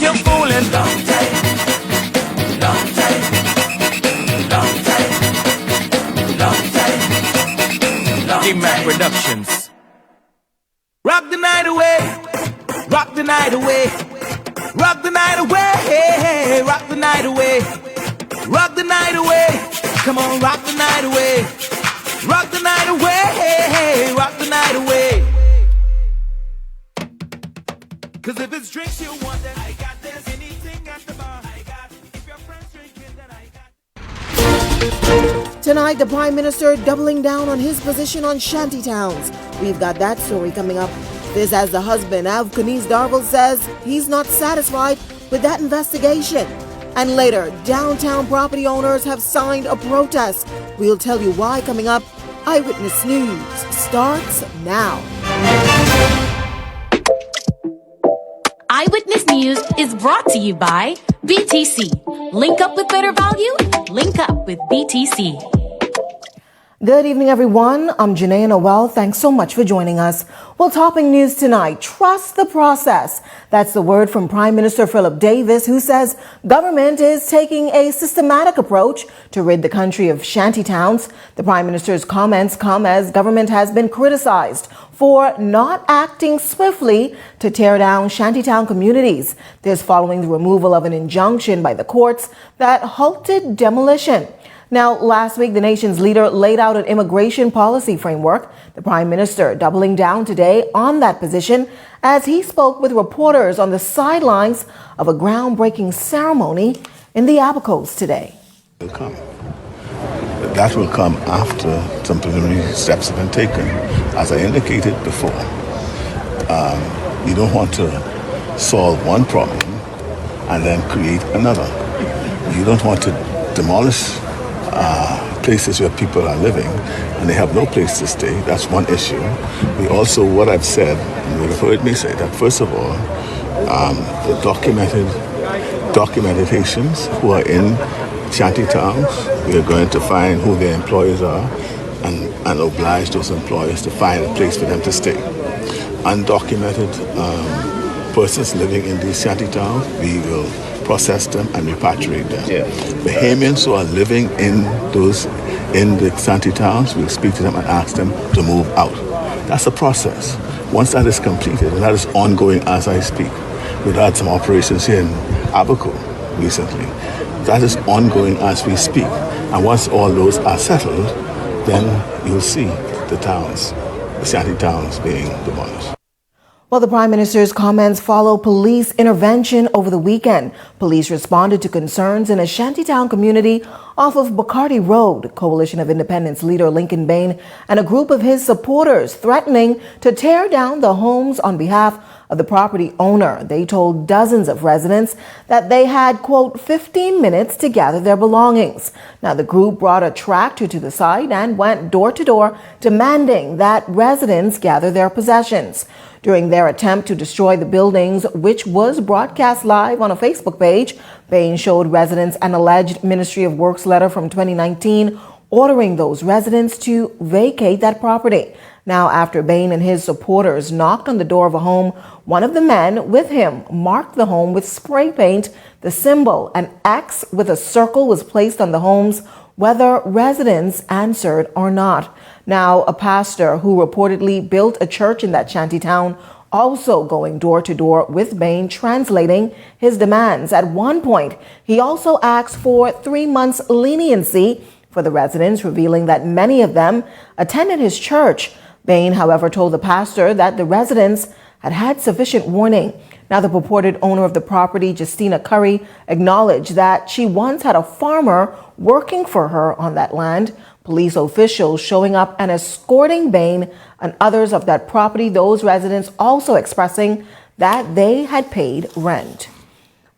you're fooling. Long time, long time, long time, long time, long time. Mac Productions. Rock the night away, rock the night away, rock the night away, rock the night away, rock the night away. Come on, rock the night away, rock the night away, rock the night away. Cause if it's drinks you want, then I got this. Anything at the bar, I got. If your friends drinking, then I got. Tonight, the Prime Minister doubling down on his position on shantytowns. We've got that story coming up. This as the husband of Kanice Darville says he's not satisfied with that investigation. And later, downtown property owners have signed a protest. We'll tell you why coming up. Eyewitness News starts now. Eyewitness News is brought to you by BTC. Link up with better value. Link up with BTC. Good evening, everyone. I'm Janae Noel. Thanks so much for joining us. Well, topping news tonight, trust the process. That's the word from Prime Minister Philip Davis, who says government is taking a systematic approach to rid the country of shantytowns. The Prime Minister's comments come as government has been criticized for not acting swiftly to tear down shantytown communities. This following the removal of an injunction by the courts that halted demolition. Now, last week, the nation's leader laid out an immigration policy framework. The Prime Minister doubling down today on that position as he spoke with reporters on the sidelines of a groundbreaking ceremony in the Abacos today. That will come after some preliminary steps have been taken. As I indicated before, you don't want to solve one problem and then create another. You don't want to demolish places where people are living and they have no place to stay. That's one issue. We also, what I've said, and you've heard me say that, first of all, the documented Haitians who are in shanty towns, we are going to find who their employers are and oblige those employers to find a place for them to stay. Undocumented persons living in these shanty towns, we will process them and repatriate them. Yeah. Bahamians who are living in the shanty towns, we'll speak to them and ask them to move out. That's a process. Once that is completed, and that is ongoing as I speak, we've had some operations here in Abaco recently. That is ongoing as we speak. And once all those are settled, then you'll see the shanty towns being demolished. Well, the Prime Minister's comments follow police intervention over the weekend. Police responded to concerns in a shantytown community off of Bacardi Road. Coalition of Independence leader Lincoln Bain and a group of his supporters threatening to tear down the homes on behalf of the property owner. They told dozens of residents that they had, quote, 15 minutes to gather their belongings. Now, the group brought a tractor to the site and went door to door demanding that residents gather their possessions. During their attempt to destroy the buildings, which was broadcast live on a Facebook page, Bain showed residents an alleged Ministry of Works letter from 2019 ordering those residents to vacate that property. Now, after Bain and his supporters knocked on the door of a home, one of the men with him marked the home with spray paint. The symbol, an X with a circle, was placed on the homes, whether residents answered or not. Now, a pastor who reportedly built a church in that shantytown also going door to door with Bain, translating his demands. At one point, he also asked for 3 months leniency for the residents, revealing that many of them attended his church. Bain, however, told the pastor that the residents had had sufficient warning. Now, the purported owner of the property, Justina Curry, acknowledged that she once had a farmer working for her on that land. Police officials showing up and escorting Bain and others of that property, those residents also expressing that they had paid rent.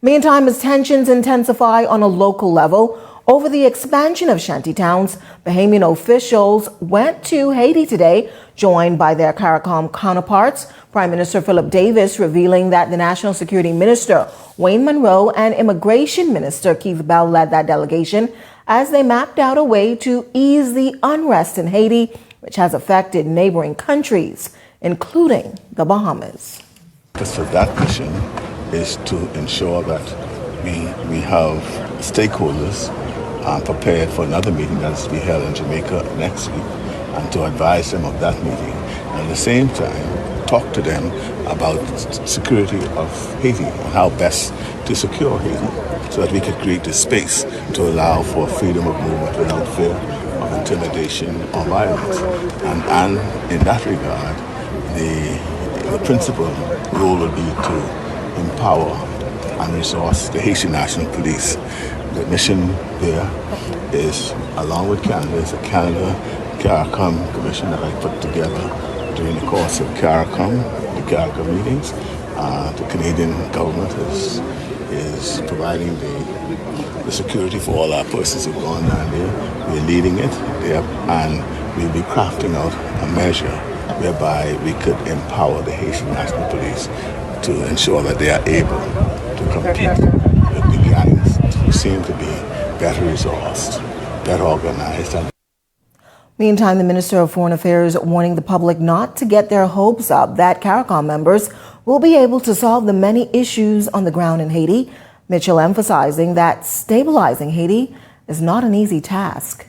Meantime, as tensions intensify on a local level over the expansion of shantytowns, Bahamian officials went to Haiti today, joined by their CARICOM counterparts. Prime Minister Philip Davis revealing that the National Security Minister, Wayne Monroe, and Immigration Minister Keith Bell led that delegation as they mapped out a way to ease the unrest in Haiti, which has affected neighboring countries, including the Bahamas. Just for that mission, is to ensure that we have stakeholders prepared for another meeting that is to be held in Jamaica next week, and to advise them of that meeting. And at the same time, talk to them about security of Haiti and how best to secure Haiti so that we could create a space to allow for freedom of movement without fear of intimidation or violence. And in that regard, the principal role would be to empower and resource the Haitian National Police. The mission there is, along with Canada, is a Canada CARICOM commission that I put together during the course of CARICOM, the CARICOM meetings. The Canadian government is providing the security for all our persons who've gone down there. We're leading it there, and we'll be crafting out a measure whereby we could empower the Haitian National Police to ensure that they are able to compete with the gangs who seem to be better resourced, better organized. Meantime, the Minister of Foreign Affairs warning the public not to get their hopes up that CARICOM members will be able to solve the many issues on the ground in Haiti. Mitchell emphasizing that stabilizing Haiti is not an easy task.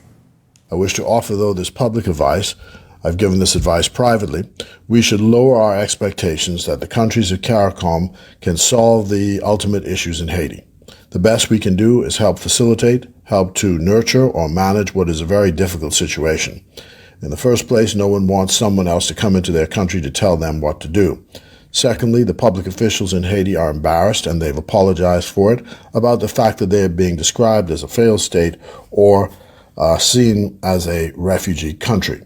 I wish to offer, though, this public advice. I've given this advice privately. We should lower our expectations that the countries of CARICOM can solve the ultimate issues in Haiti. The best we can do is help facilitate, help to nurture or manage what is a very difficult situation. In the first place, no one wants someone else to come into their country to tell them what to do. Secondly, the public officials in Haiti are embarrassed, and they've apologized for it, about the fact that they are being described as a failed state or seen as a refugee country.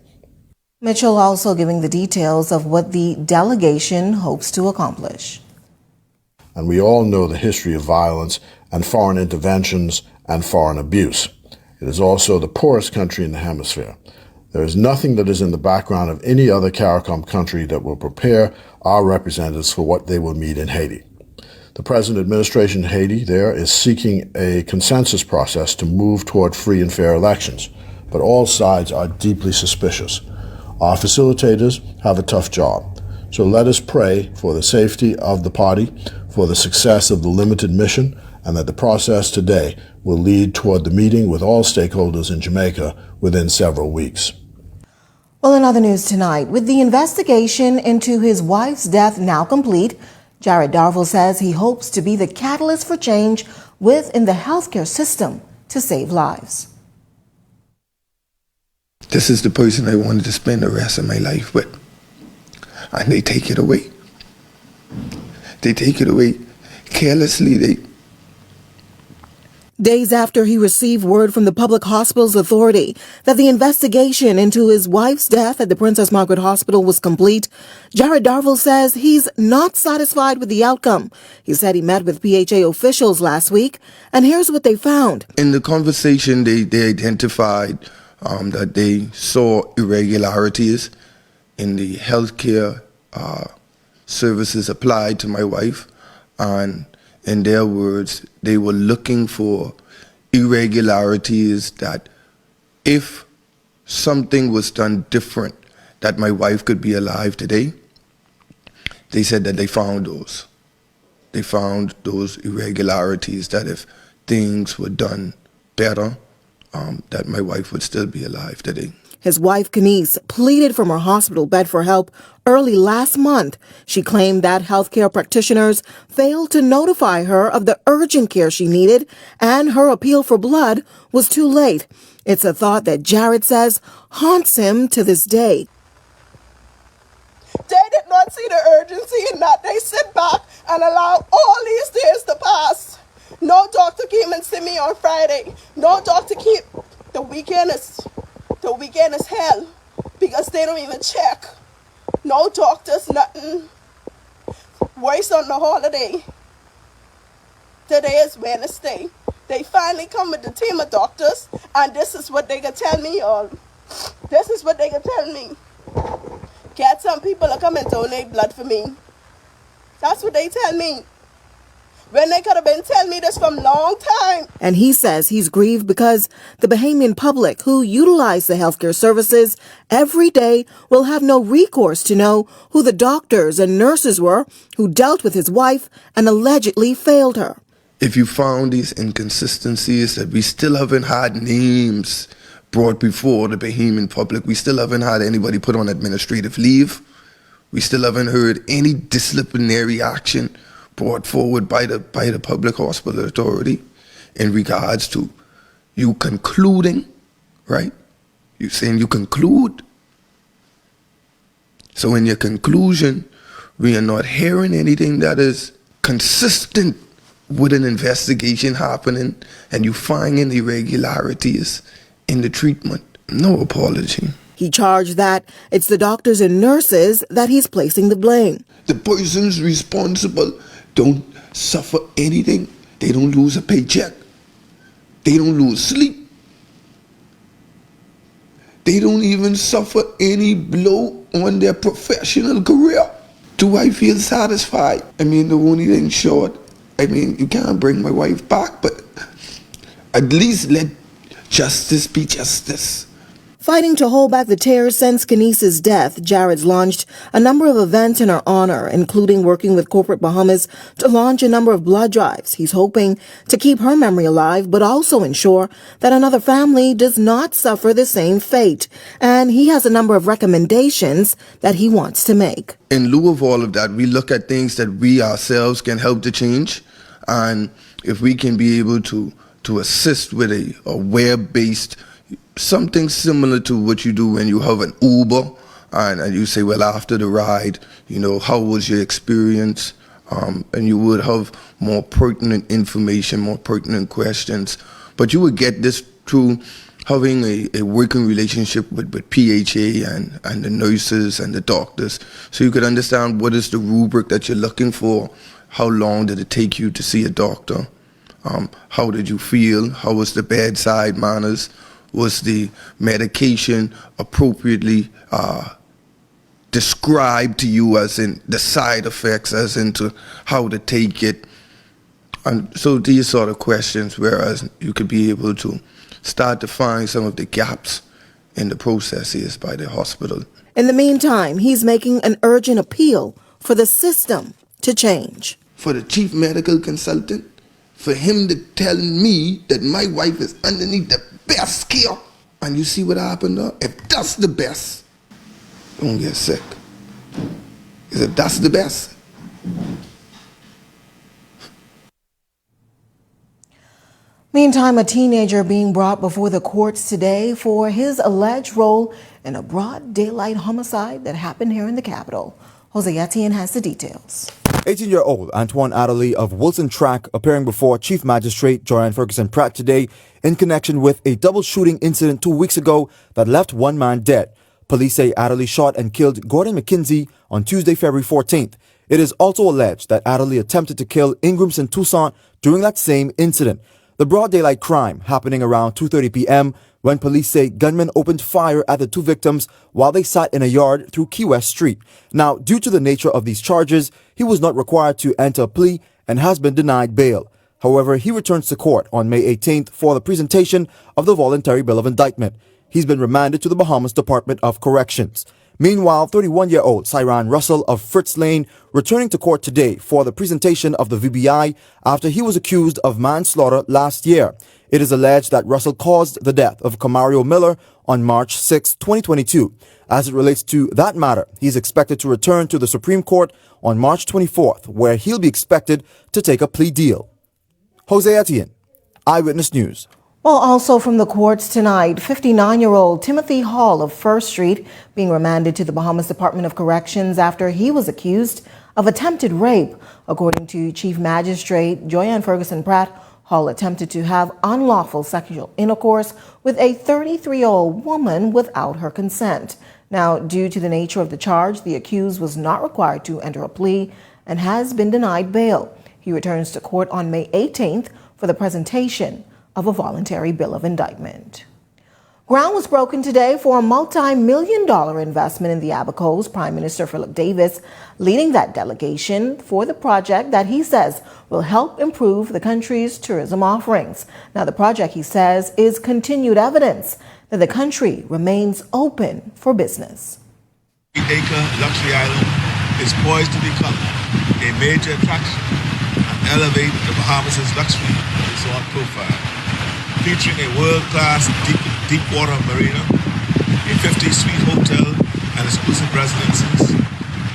Mitchell also giving the details of what the delegation hopes to accomplish. And we all know the history of violence and foreign interventions and foreign abuse. It is also the poorest country in the hemisphere. There is nothing that is in the background of any other CARICOM country that will prepare our representatives for what they will meet in Haiti. The present administration in Haiti there is seeking a consensus process to move toward free and fair elections, but all sides are deeply suspicious. Our facilitators have a tough job, so let us pray for the safety of the party, for the success of the limited mission, and that the process today will lead toward the meeting with all stakeholders in Jamaica within several weeks. Well, in other news tonight, with the investigation into his wife's death now complete, Jared Darville says he hopes to be the catalyst for change within the healthcare system to save lives. This is the person I wanted to spend the rest of my life with. And they take it away. They take it away carelessly. Days after he received word from the Public Hospitals Authority that the investigation into his wife's death at the Princess Margaret Hospital was complete, Jared Darville says he's not satisfied with the outcome. He said he met with PHA officials last week, and here's what they found. In the conversation, they identified that they saw irregularities in the healthcare services applied to my wife, and in their words, they were looking for irregularities that if something was done different, that my wife could be alive today. They said that they found those. They found those irregularities, that if things were done better, that my wife would still be alive today. His wife, Kenise, pleaded from her hospital bed for help early last month. She claimed that healthcare practitioners failed to notify her of the urgent care she needed, and her appeal for blood was too late. It's a thought that Jared says haunts him to this day. They did not see the urgency in that. They sit back and allow all these days to pass. No doctor came and see me on Friday. No doctor came. The weekend is hell because they don't even check. No doctors, nothing. Worse on the holiday. Today is Wednesday. They finally come with the team of doctors, and this is what they can tell me, y'all. This is what they can tell me. Get some people to come and donate blood for me. That's what they tell me. when they could have been telling me this from long time. And he says he's grieved because the Bahamian public who utilize the healthcare services every day will have no recourse to know who the doctors and nurses were who dealt with his wife and allegedly failed her. If you found these inconsistencies, that we still haven't had names brought before the Bahamian public, we still haven't had anybody put on administrative leave, we still haven't heard any disciplinary action brought forward by the Public Hospital Authority in regards to you concluding, right? You're saying you conclude. So in your conclusion, we are not hearing anything that is consistent with an investigation happening, and you finding irregularities in the treatment. No apology. He charged that it's the doctors and nurses that he's placing the blame. The persons responsible don't suffer anything. They don't lose a paycheck. They don't lose sleep. They don't even suffer any blow on their professional career. Do I feel satisfied? I mean, the only thing short, I mean, you can't bring my wife back, but at least let justice be justice. Fighting to hold back the tears since Kenice's death, Jared's launched a number of events in her honor, including working with Corporate Bahamas to launch a number of blood drives. He's hoping to keep her memory alive, but also ensure that another family does not suffer the same fate. And he has a number of recommendations that he wants to make. In lieu of all of that, we look at things that we ourselves can help to change. And if we can be able to assist with a web-based, something similar to what you do when you have an Uber and you say, well, after the ride, you know, how was your experience? And you would have more pertinent information, more pertinent questions. But you would get this through having a working relationship with PHA and the nurses and the doctors. So you could understand what is the rubric that you're looking for. How long did it take you to see a doctor? How did you feel? How was the bedside manners? Was the medication appropriately described to you, as in the side effects, as into how to take it? And so these sort of questions, whereas you could be able to start to find some of the gaps in the processes by the hospital. In the meantime, he's making an urgent appeal for the system to change. For the chief medical consultant, for him to tell me that my wife is underneath the best care, and you see what happened there? If that's the best, don't get sick. Because if that's the best. Meantime, a teenager being brought before the courts today for his alleged role in a broad daylight homicide that happened here in the capital. Jose Etienne has the details. 18-year-old Antoine Adderley of Wilson Track appearing before Chief Magistrate Joanne Ferguson Pratt today in connection with a double shooting incident 2 weeks ago that left one man dead. Police say Adderley shot and killed Gordon McKinsey on Tuesday, February 14th. It is also alleged that Adderley attempted to kill Ingramson Toussaint during that same incident. The broad daylight crime happening around 2:30 p.m. when police say gunmen opened fire at the two victims while they sat in a yard through Key West Street. Now, due to the nature of these charges, he was not required to enter a plea and has been denied bail. However, he returns to court on May 18th for the presentation of the voluntary bill of indictment. He's been remanded to the Bahamas Department of Corrections. Meanwhile, 31-year-old Cyran Russell of Fritz Lane returning to court today for the presentation of the VBI after he was accused of manslaughter last year. It is alleged that Russell caused the death of Camario Miller on March 6, 2022. As it relates to that matter, he's expected to return to the Supreme Court on March 24th, where he'll be expected to take a plea deal. Jose Etienne, Eyewitness News. Well, also from the courts tonight, 59-year-old Timothy Hall of First Street being remanded to the Bahamas Department of Corrections after he was accused of attempted rape. According to Chief Magistrate Joanne Ferguson Pratt, Hall attempted to have unlawful sexual intercourse with a 33-year-old woman without her consent. Now, due to the nature of the charge, the accused was not required to enter a plea and has been denied bail. He returns to court on May 18th for the presentation of a voluntary bill of indictment. Ground was broken today for a multi-million-dollar investment in the Abacos. Prime Minister Philip Davis leading that delegation for the project that he says will help improve the country's tourism offerings. Now, the project, he says, is continued evidence that the country remains open for business. The 8-acre luxury island is poised to become a major attraction and elevate the Bahamas' luxury resort profile, featuring a world-class deep water marina, a 50-suite hotel and exclusive residences.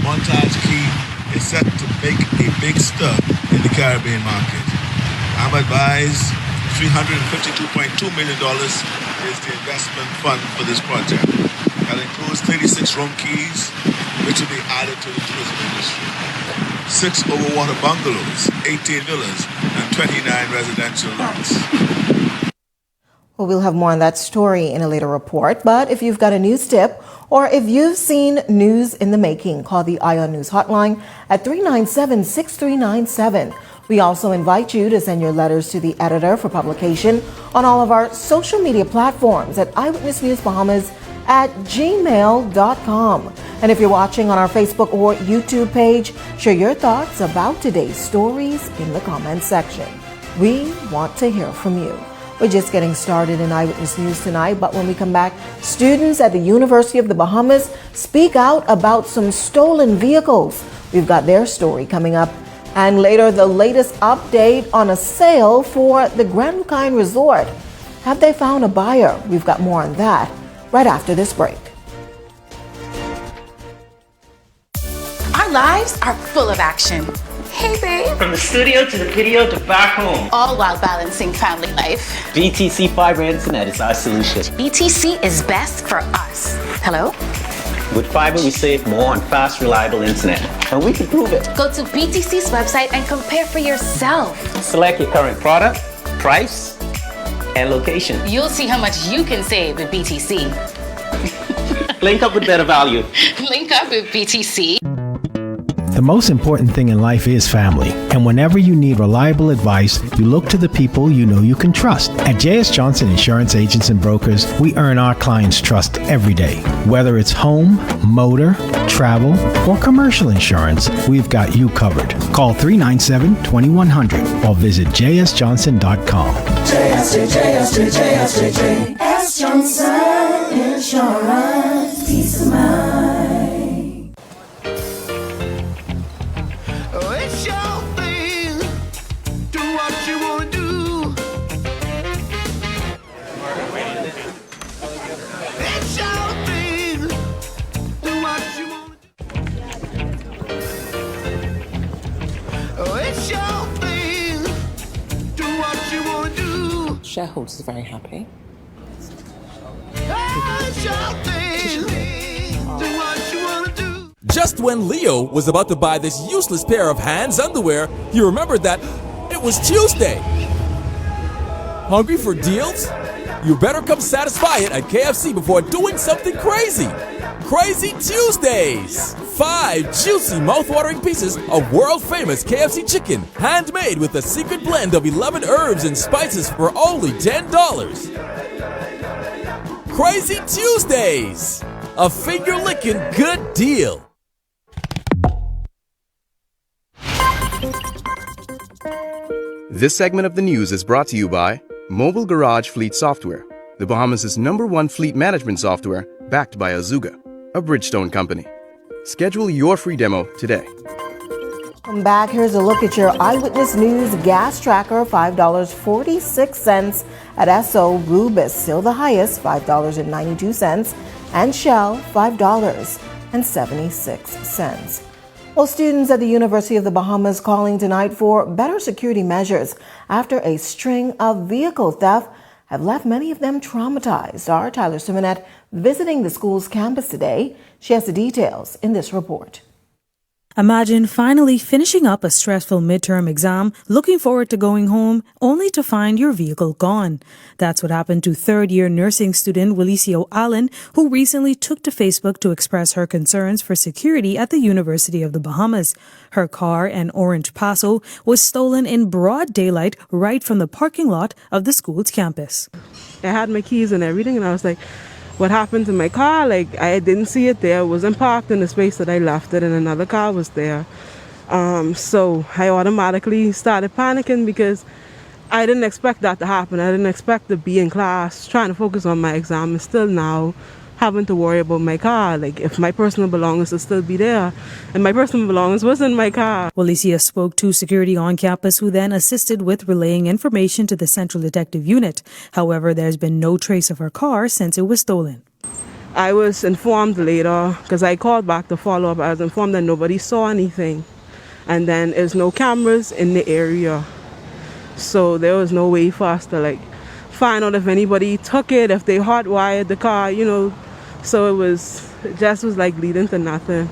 Montage Key is set to make a big stir in the Caribbean market. I'm advised $352.2 million is the investment fund for this project. That includes 36 room keys, which will be added to the tourism industry. 6 overwater bungalows, 18 villas, and 29 residential lots. Well, we'll have more on that story in a later report. But if you've got a news tip or if you've seen news in the making, call the ION News hotline at 397-6397. We also invite you to send your letters to the editor for publication on all of our social media platforms at Eyewitness News Bahamas at gmail.com. And if you're watching on our Facebook or YouTube page, share your thoughts about today's stories in the comments section. We want to hear from you. We're just getting started in Eyewitness News tonight, but when we come back, students at the University of the Bahamas speak out about some stolen vehicles. We've got their story coming up. And later, the latest update on a sale for the Grand Lucayan Resort. Have they found a buyer? We've got more on that right after this break. Our lives are full of action. Hey, babe. From the studio to the video to back home. All while balancing family life. BTC Fiber Internet is our solution. BTC is best for us. Hello? With fiber, we save more on fast, reliable internet. And we can prove it. Go to BTC's website and compare for yourself. Select your current product, price, and location. You'll see how much you can save with BTC. Link up with better value. Link up with BTC. The most important thing in life is family, and whenever you need reliable advice, you look to the people you know you can trust. At J.S. Johnson Insurance Agents and Brokers, we earn our clients' trust every day. Whether it's home, motor, travel, or commercial insurance, we've got you covered. Call 397-2100 or visit jsjohnson.com. J.S. Johnson Insurance, peace of mind. Shareholders are very happy. Just when Leo was about to buy this useless pair of Hands underwear, he remembered that it was Tuesday. Hungry for deals? You better come satisfy it at KFC before doing something crazy. Crazy Tuesdays! 5 juicy, mouth-watering pieces of world-famous KFC chicken, handmade with a secret blend of 11 herbs and spices for only $10. Crazy Tuesdays! A finger-licking good deal. This segment of the news is brought to you by Mobile Garage Fleet Software, the Bahamas' #1 fleet management software backed by Azuga, a Bridgestone company. Schedule your free demo today. Welcome back. Here's a look at your Eyewitness News gas tracker. $5.46 at Esso. Rubis, still the highest, $5.92. And Shell, $5.76. Well, students at the University of the Bahamas calling tonight for better security measures after a string of vehicle theft have left many of them traumatized. Our Tyler Simonet visiting the school's campus today. She has the details in this report. Imagine finally finishing up a stressful midterm exam, looking forward to going home, only to find your vehicle gone. That's what happened to third-year nursing student Wilicio Allen, who recently took to Facebook to express her concerns for security at the University of the Bahamas. Her car, an orange Paso, was stolen in broad daylight right from the parking lot of the school's campus. I had my keys and everything, and I was like, what happened to my car? Like, I didn't see it there. It wasn't parked in the space that I left it, and another car was there. So I automatically started panicking because I didn't expect that to happen. I didn't expect to be in class trying to focus on my exam and still now having to worry about my car. Like, if my personal belongings would still be there, and my personal belongings was in my car. Walicia spoke to security on campus, who then assisted with relaying information to the Central Detective Unit. However, there's been no trace of her car since it was stolen. I was informed later, because I called back to follow up, I was informed that nobody saw anything. And then there's no cameras in the area. So there was no way for us to like find out if anybody took it, if they hotwired the car, you know. So it just was like leading to nothing.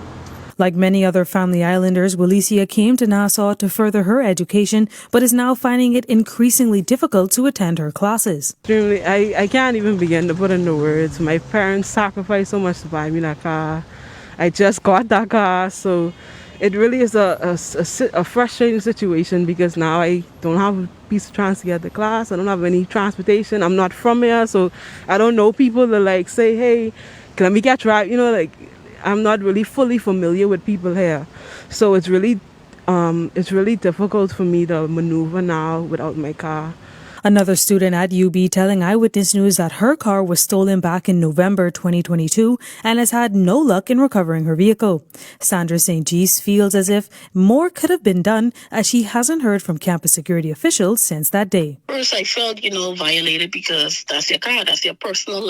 Like many other family islanders, Walicia came to Nassau to further her education, but is now finding it increasingly difficult to attend her classes. I can't even begin to put into words. My parents sacrificed so much to buy me that car. I just got that car, so it really is a frustrating situation because now I don't have a piece of transit to get to class. I don't have any transportation. I'm not from here, so I don't know people to like say, hey, let me get right. You know, like I'm not really fully familiar with people here, so it's really difficult for me to maneuver now without my car. Another student at UB telling Eyewitness News that her car was stolen back in November 2022 and has had no luck in recovering her vehicle. Sandra St. Gis feels as if more could have been done, as she hasn't heard from campus security officials since that day. First, I felt, violated because that's your car, that's your personal,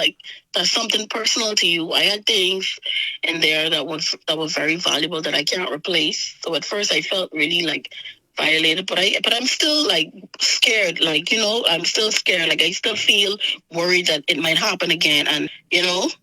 that's something personal to you. I had things in there that was very valuable that I can't replace. So at first, I felt really violated, but I'm still scared. I'm still scared. I still feel worried that it might happen again. And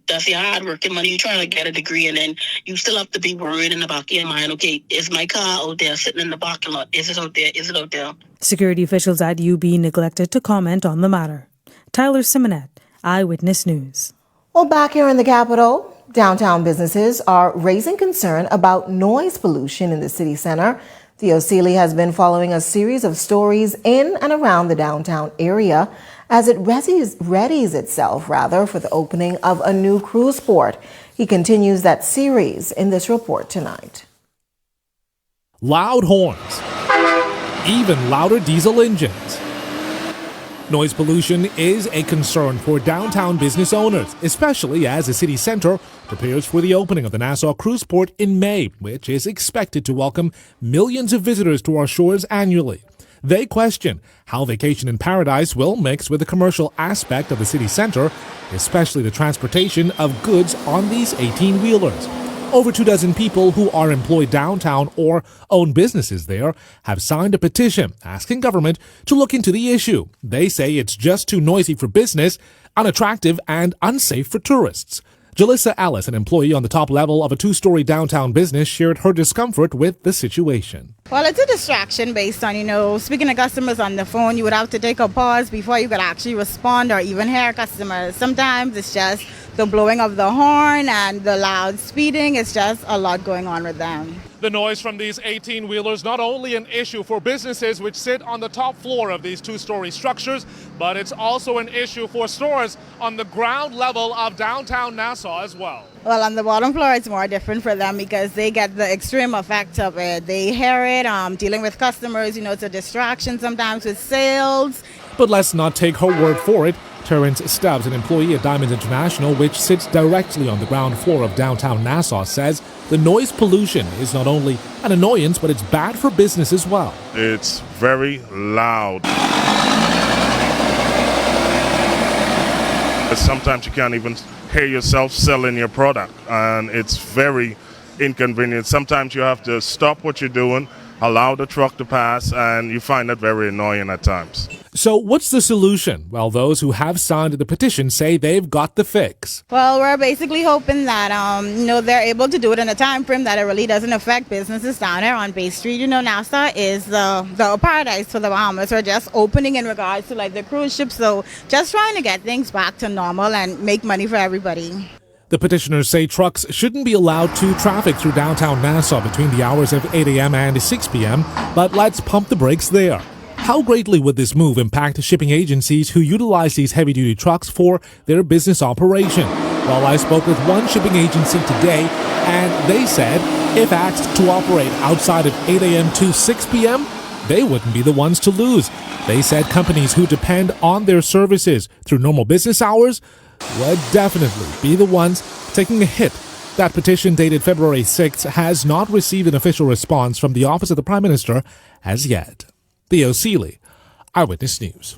that's your hard working money. You're trying to get a degree, and then you still have to be worried in the back of your mind. Okay, is my car out there sitting in the parking lot? Is it out there? Is it out there? Security officials at UB neglected to comment on the matter. Tyler Simonet, Eyewitness News. Well, back here in the capital, downtown businesses are raising concern about noise pollution in the city center. Theo Seeley has been following a series of stories in and around the downtown area as it readies itself for the opening of a new cruise port. He continues that series in this report tonight. Loud horns, even louder diesel engines. Noise pollution is a concern for downtown business owners, especially as the city center prepares for the opening of the Nassau Cruise Port in May, which is expected to welcome millions of visitors to our shores annually. They question how vacation in paradise will mix with the commercial aspect of the city center, especially the transportation of goods on these 18-wheelers. Over 24 people who are employed downtown or own businesses there have signed a petition asking government to look into the issue. They say it's just too noisy for business, unattractive, and unsafe for tourists. Jalissa Ellis, an employee on the top level of a 2-story downtown business, shared her discomfort with the situation. Well, it's a distraction based on, speaking to customers on the phone. You would have to take a pause before you could actually respond or even hear customers. Sometimes it's just the blowing of the horn and the loud speeding. It's just a lot going on with them. The noise from these 18-wheelers not only an issue for businesses which sit on the top floor of these 2-story structures, but it's also an issue for stores on the ground level of downtown Nassau as well. Well, on the bottom floor, it's more different for them because they get the extreme effect of it. They hear it, dealing with customers, it's a distraction sometimes with sales. But let's not take her word for it. Terrence Stubbs, an employee at Diamonds International, which sits directly on the ground floor of downtown Nassau, says the noise pollution is not only an annoyance, but it's bad for business as well. It's very loud. Sometimes you can't even hear yourself selling your product, and it's very inconvenient. Sometimes you have to stop what you're doing, allow the truck to pass, and you find that very annoying at times. So what's the solution? Well, those who have signed the petition say they've got the fix. Well, we're basically hoping that, they're able to do it in a time frame that it really doesn't affect businesses down here on Bay Street. Nassau is the paradise for the Bahamas. We're just opening in regards to the cruise ships. So just trying to get things back to normal and make money for everybody. The petitioners say trucks shouldn't be allowed to traffic through downtown Nassau between the hours of 8 a.m. and 6 p.m., but let's pump the brakes there. How greatly would this move impact shipping agencies who utilize these heavy-duty trucks for their business operation? Well, I spoke with one shipping agency today, and they said if asked to operate outside of 8 a.m. to 6 p.m., they wouldn't be the ones to lose. They said companies who depend on their services through normal business hours would definitely be the ones taking a hit. That petition, dated February 6th, has not received an official response from the Office of the Prime Minister as yet. Theo Seeley, Eyewitness News.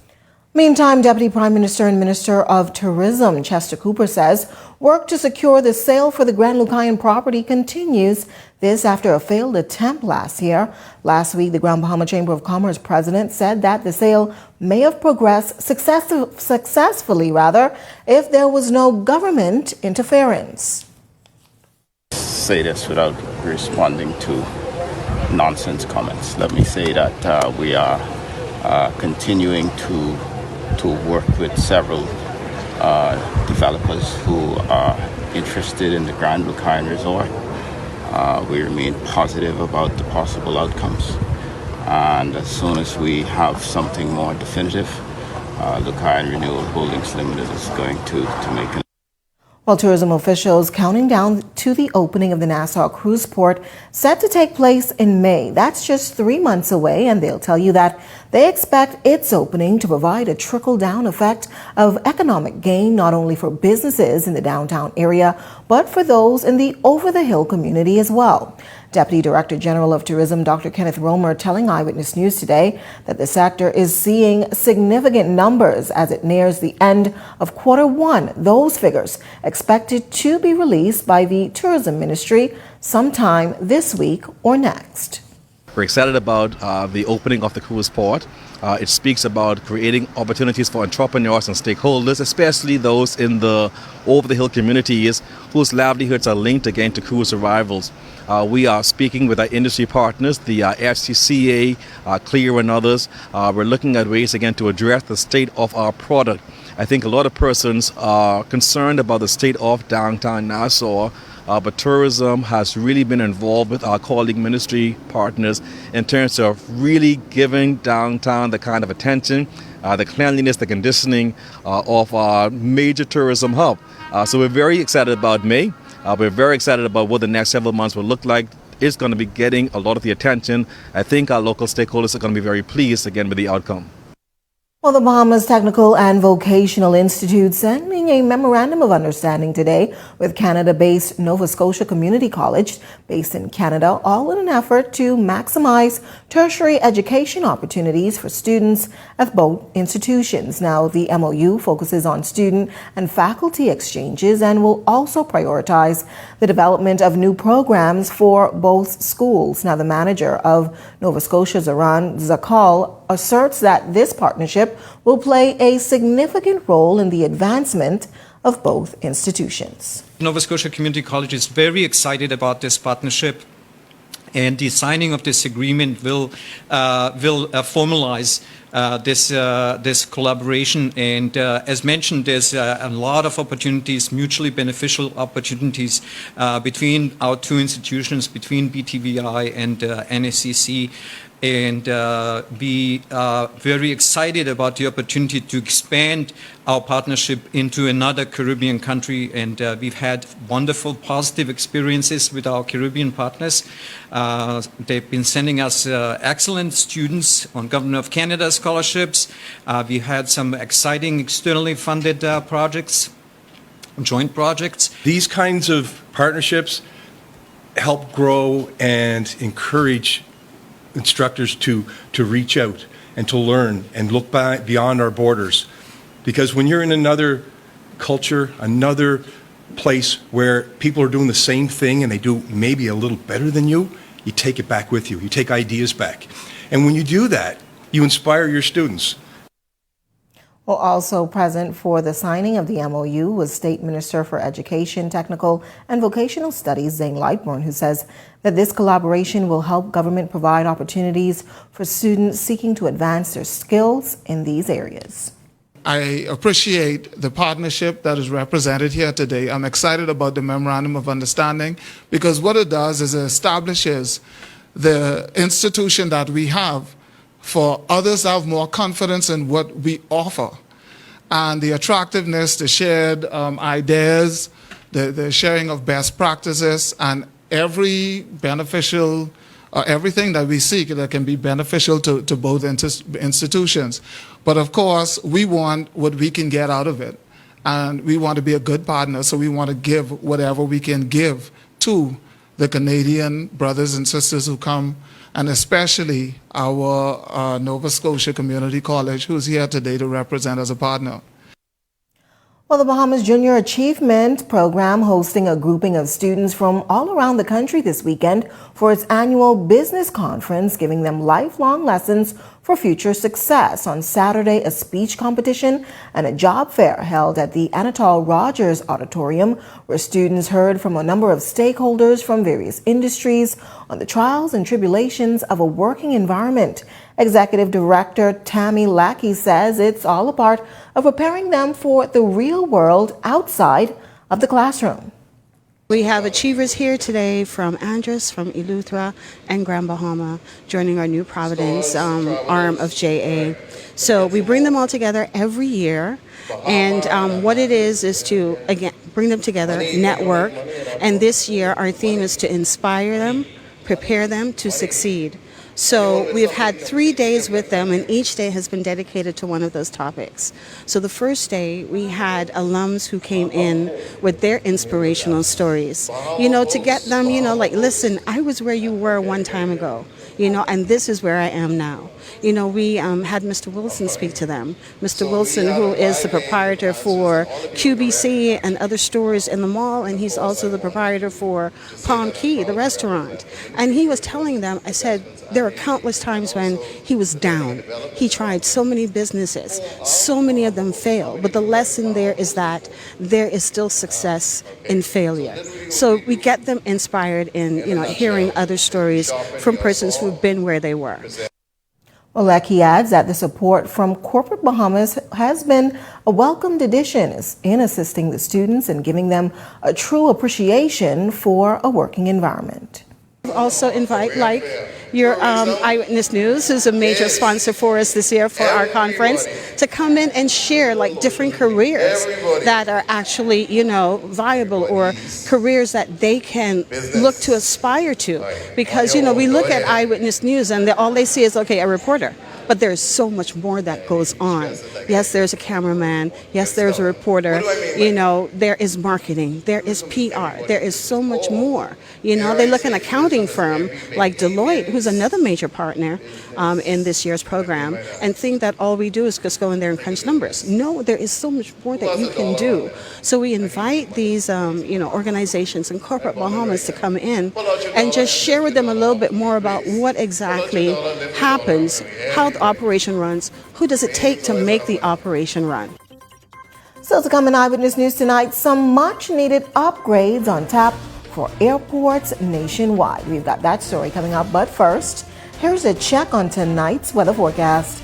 Meantime, Deputy Prime Minister and Minister of Tourism Chester Cooper says work to secure the sale for the Grand Lucayan property continues. This after a failed attempt last year. Last week, the Grand Bahama Chamber of Commerce president said that the sale may have progressed successfully if there was no government interference. Say this without responding to nonsense comments. Let me say that we are continuing to work with several developers who are interested in the Grand Lucayan Resort. We remain positive about the possible outcomes, and as soon as we have something more definitive, Lucayan Renewal Holdings Limited is going to make an. While tourism officials counting down to the opening of the Nassau cruise port set to take place in May. That's just 3 months away, and they'll tell you that they expect its opening to provide a trickle-down effect of economic gain, not only for businesses in the downtown area, but for those in the over-the-hill community as well. Deputy Director General of Tourism Dr. Kenneth Romer telling Eyewitness News today that the sector is seeing significant numbers as it nears the end of Q1. Those figures expected to be released by the Tourism Ministry sometime this week or next. We're excited about the opening of the cruise port. It speaks about creating opportunities for entrepreneurs and stakeholders, especially those in the over-the-hill communities whose livelihoods are linked again to cruise arrivals. We are speaking with our industry partners, the FCCA, Clear and others. We're looking at ways again to address the state of our product. I think a lot of persons are concerned about the state of downtown Nassau, but tourism has really been involved with our colleague ministry partners in terms of really giving downtown the kind of attention, the cleanliness, the conditioning of our major tourism hub. So we're very excited about May. We're very excited about what the next several months will look like. It's going to be getting a lot of the attention. I think our local stakeholders are going to be very pleased again with the outcome. Well, the Bahamas Technical and Vocational Institute signing a memorandum of understanding today with Canada-based Nova Scotia Community College, based in Canada, all in an effort to maximize tertiary education opportunities for students at both institutions. Now, the MOU focuses on student and faculty exchanges and will also prioritize the development of new programs for both schools. Now, the manager of Nova Scotia, Zaran Zakal, asserts that this partnership will play a significant role in the advancement of both institutions. Nova Scotia Community College is very excited about this partnership, and the signing of this agreement will formalize this collaboration. And as mentioned, there's a lot of opportunities, mutually beneficial opportunities between our two institutions, between BTVI and NSCC. And be very excited about the opportunity to expand our partnership into another Caribbean country. And we've had wonderful, positive experiences with our Caribbean partners. They've been sending us excellent students on Government of Canada scholarships. We had some exciting externally funded projects, joint projects. These kinds of partnerships help grow and encourage instructors to reach out and to learn and look beyond our borders. Because when you're in another culture, another place where people are doing the same thing and they do maybe a little better than you, you take it back with you. You take ideas back. And when you do that, you inspire your students. Well, also present for the signing of the MOU was State Minister for Education, Technical and Vocational Studies, Zane Lightbourne, who says that this collaboration will help government provide opportunities for students seeking to advance their skills in these areas. I appreciate the partnership that is represented here today. I'm excited about the Memorandum of Understanding because what it does is it establishes the institution that we have for others to have more confidence in what we offer. And the attractiveness, the shared ideas, the sharing of best practices, and every beneficial, everything that we seek that can be beneficial to both institutions. But of course, we want what we can get out of it. And we want to be a good partner, so we want to give whatever we can give to the Canadian brothers and sisters who come, and especially our Nova Scotia Community College, who's here today to represent as a partner. Well, the Bahamas Junior Achievement Program hosting a grouping of students from all around the country this weekend for its annual business conference, giving them lifelong lessons for future success. On Saturday, a speech competition and a job fair held at the Anatole Rogers Auditorium, where students heard from a number of stakeholders from various industries on the trials and tribulations of a working environment. Executive Director Tammy Lackey says it's all a part of preparing them for the real world outside of the classroom. We have achievers here today from Andros, from Eleuthera, and Grand Bahama, joining our New Providence arm of JA. So we bring them all together every year, and what it is to, again, bring them together, network, and this year our theme is to inspire them, prepare them to succeed. So we've had 3 days with them, and each day has been dedicated to one of those topics. So the first day, we had alums who came in with their inspirational stories, to get them, listen, I was where you were one time ago, and this is where I am now. We had Mr. Wilson speak to them. Mr. Wilson, who is the proprietor for QBC and other stores in the mall, and he's also the proprietor for Palm Key, the restaurant. And he was telling them, I said, there are countless times when he was down. He tried so many businesses, so many of them failed, but the lesson there is that there is still success in failure. So we get them inspired in, hearing other stories from persons who've been where they were. Well, Lecky adds that the support from corporate Bahamas has been a welcomed addition in assisting the students and giving them a true appreciation for a working environment. Also invite, your Eyewitness News, who's a major sponsor for us this year for our conference, to come in and share different careers that are actually, viable, or careers that they can look to aspire to. Because, we look at Eyewitness News and all they see is, okay, a reporter. But there's so much more that goes on. Yes, there's a cameraman. Yes, there's a reporter. There is marketing. There is PR. There is so much more. They look at an accounting firm like Deloitte, who's another major partner in this year's program, and think that all we do is just go in there and crunch numbers. No, there is so much more that you can do. So we invite these, organizations in corporate Bahamas to come in and just share with them a little bit more about what exactly happens, how the operation runs, who does it take to make the operation run. Still to come in Eyewitness News tonight, some much needed upgrades on tap for airports nationwide. We've got that story coming up, but first, here's a check on tonight's weather forecast.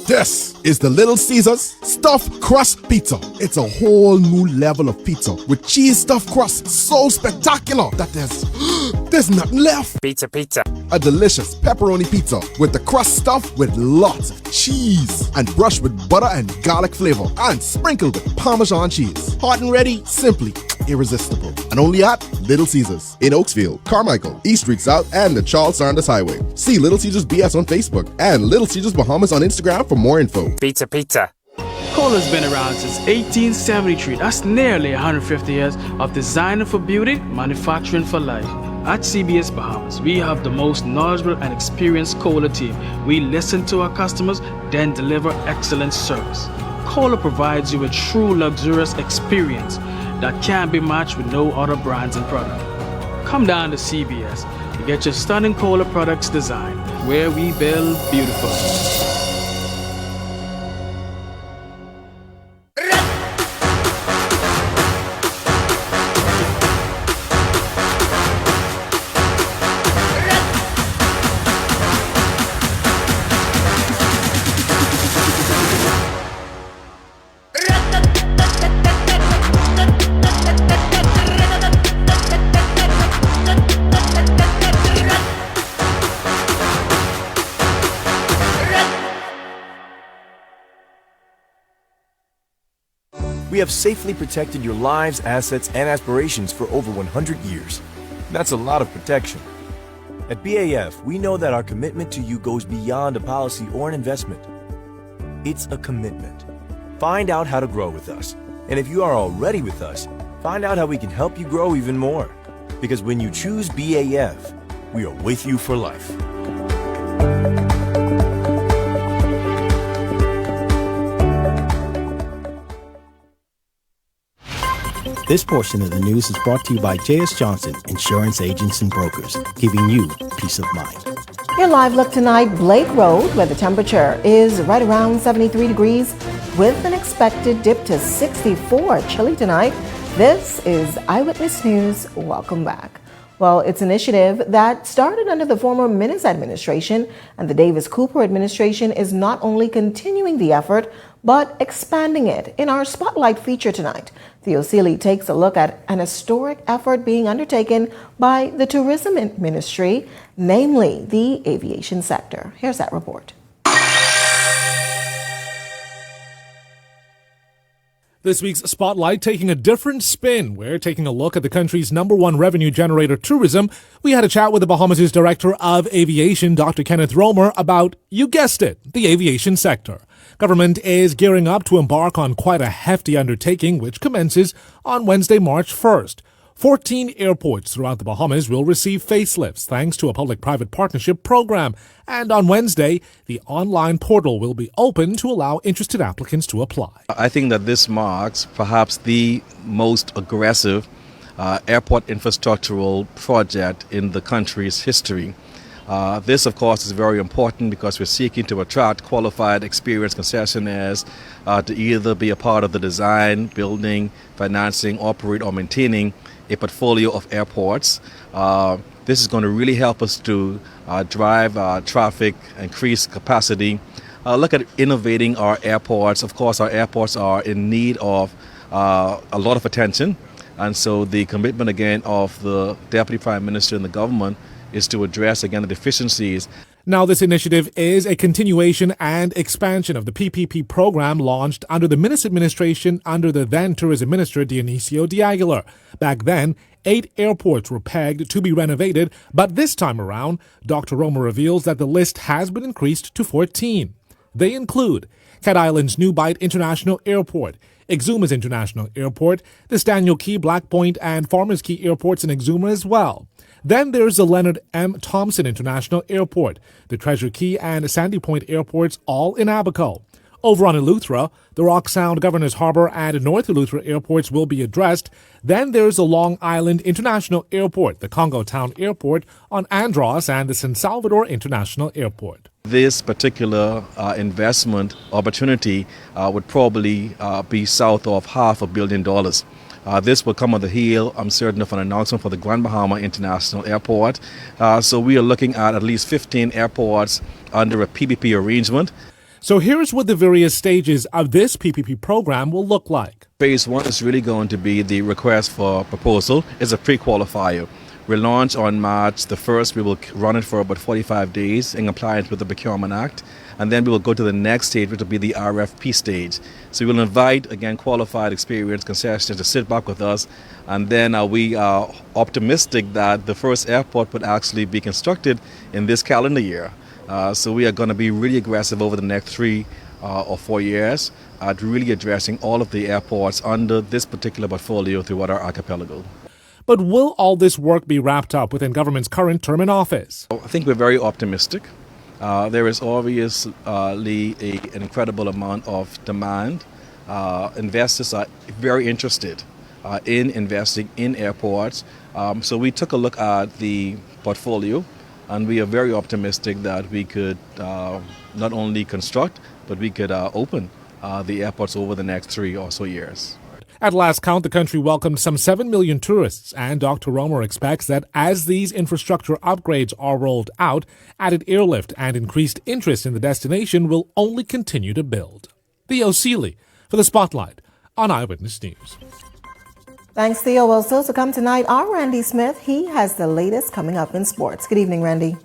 This is the Little Caesars Stuffed Crust Pizza. It's a whole new level of pizza with cheese stuffed crust so spectacular that there's nothing left. Pizza. A delicious pepperoni pizza with the crust stuffed with lots of cheese and brushed with butter and garlic flavor and sprinkled with Parmesan cheese. Hot and ready, simply irresistible. And only at Little Caesars in Oaksville, Carmichael, East Street South, and the Charles Sanders Highway. See Little Caesars BS on Facebook and Little Caesars Bahamas on Instagram for more info. Pizza. Cola's been around since 1873. That's nearly 150 years of designing for beauty, manufacturing for life. At CBS Bahamas, we have the most knowledgeable and experienced Cola team. We listen to our customers, then deliver excellent service. Cola provides you with true luxurious experience that can't be matched with no other brands and products. Come down to CBS to get your stunning Cola products designed where we build beautiful. We have safely protected your lives, assets, and aspirations for over 100 years. That's a lot of protection. At BAF, we know that our commitment to you goes beyond a policy or an investment. It's a commitment. Find out how to grow with us. And if you are already with us, find out how we can help you grow even more. Because when you choose BAF, we are with you for life. This portion of the news is brought to you by J.S. Johnson, Insurance Agents and Brokers, giving you peace of mind. Your live look tonight, Blake Road, where the temperature is right around 73 degrees with an expected dip to 64. Chilly tonight. This is Eyewitness News. Welcome back. Well, it's an initiative that started under the former Minnis administration, and the Davis Cooper administration is not only continuing the effort, but expanding it. In our Spotlight feature tonight, Theo Seeley takes a look at an historic effort being undertaken by the tourism ministry, namely the aviation sector. Here's that report. This week's Spotlight taking a different spin. We're taking a look at the country's #1 revenue generator, tourism. We had a chat with the Bahamas' Director of Aviation, Dr. Kenneth Romer, about, you guessed it, the aviation sector. Government is gearing up to embark on quite a hefty undertaking, which commences on Wednesday, March 1st. 14 airports throughout the Bahamas will receive facelifts thanks to a public-private partnership program. And on Wednesday, the online portal will be open to allow interested applicants to apply. I think that this marks perhaps the most aggressive airport infrastructural project in the country's history. This, of course, is very important because we're seeking to attract qualified, experienced concessionaires to either be a part of the design, building, financing, operate, or maintaining a portfolio of airports. This is going to really help us to drive traffic, increase capacity, look at innovating our airports. Of course, our airports are in need of a lot of attention. And so the commitment, again, of the Deputy Prime Minister and the government is to address, again, the deficiencies. Now, this initiative is a continuation and expansion of the PPP program launched under the Minnis administration under the then Tourism Minister, Dionisio de Aguilar. Back then, 8 airports were pegged to be renovated, but this time around, Dr. Romer reveals that the list has been increased to 14. They include Cat Island's New Bight International Airport, Exuma's International Airport, the Staniel Key, Black Point, and Farmers Key airports in Exuma as well. Then there's the Leonard M. Thompson International Airport, the Treasure Key and Sandy Point airports, all in Abaco. Over on Eleuthera, the Rock Sound, Governor's Harbor, and North Eleuthera airports will be addressed. Then there's the Long Island International Airport, the Congo Town Airport on Andros, and the San Salvador International Airport. This particular investment opportunity would probably be south of $500 million. This will come on the heel, I'm certain, of an announcement for the Grand Bahama International Airport. So we are looking at least 15 airports under a PPP arrangement. So here's what the various stages of this PPP program will look like. Phase 1 is really going to be the request for proposal. It's a pre-qualifier. We'll launch on March the 1st. We will run it for about 45 days in compliance with the Procurement Act. And then we will go to the next stage, which will be the RFP stage. So we will invite, again, qualified, experienced concessionaires to sit back with us. And then we are optimistic that the first airport would actually be constructed in this calendar year. So we are going to be really aggressive over the next 3 or 4 years at really addressing all of the airports under this particular portfolio throughout our archipelago. But will all this work be wrapped up within government's current term in office? I think we're very optimistic. There is obviously an incredible amount of demand. Investors are very interested in investing in airports. So we took a look at the portfolio. and we are very optimistic that we could not only construct, but we could open the airports over the next 3 or so years. At last count, the country welcomed some 7 million tourists, and Dr. Romer expects that as these infrastructure upgrades are rolled out, added airlift and increased interest in the destination will only continue to build. Theo Seeley for the Spotlight on Eyewitness News. Thanks, Theo. Well, still to come tonight, our Randy Smith. He has the latest coming up in sports. Good evening, Randy.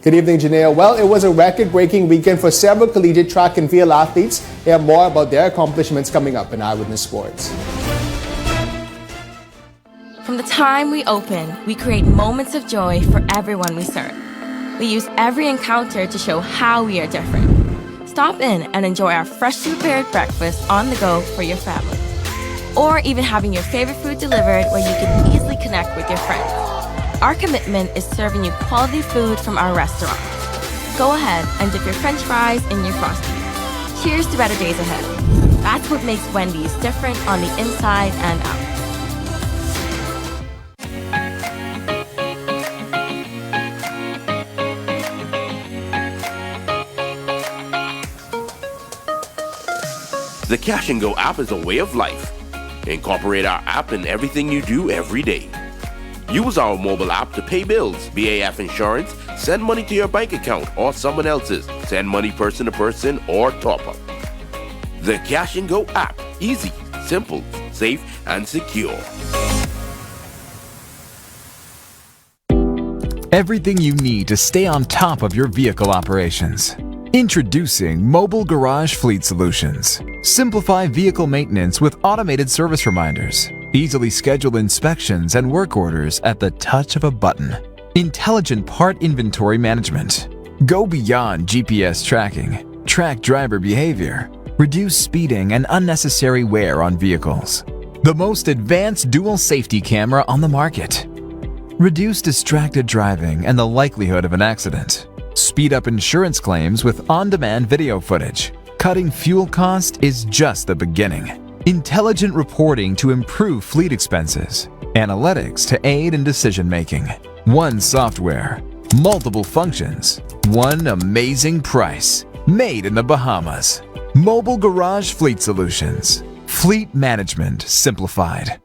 Good evening, Janelle. Well, it was a record-breaking weekend for several collegiate track and field athletes. Hear more about their accomplishments coming up in Eyewitness Sports. From the time we open, we create moments of joy for everyone we serve. We use every encounter to show how we are different. Stop in and enjoy our freshly prepared breakfast on the go for your family. Or even having your favorite food delivered where you can easily connect with your friends. Our commitment is serving you quality food from our restaurant. Go ahead and dip your French fries in your Frosties. Cheers to better days ahead. That's what makes Wendy's different on the inside and out. The Cash and Go app is a way of life. Incorporate our app in everything you do every day. Use our mobile app to pay bills, BAF insurance, send money to your bank account or someone else's, send money person to person, or top up. The Cash and Go app. Easy, simple, safe, and secure. Everything you need to stay on top of your vehicle operations. Introducing Mobile Garage Fleet Solutions. Simplify vehicle maintenance with automated service reminders. Easily schedule inspections and work orders at the touch of a button. Intelligent part inventory management. Go beyond GPS tracking. Track driver behavior. Reduce speeding and unnecessary wear on vehicles. The most advanced dual safety camera on the market. Reduce distracted driving and the likelihood of an accident. Speed up insurance claims with on-demand video footage. Cutting fuel cost is just the beginning. Intelligent reporting to improve fleet expenses. Analytics to aid in decision-making. One software. Multiple functions. One amazing price. Made in the Bahamas. Mobile Garage Fleet Solutions. Fleet management simplified.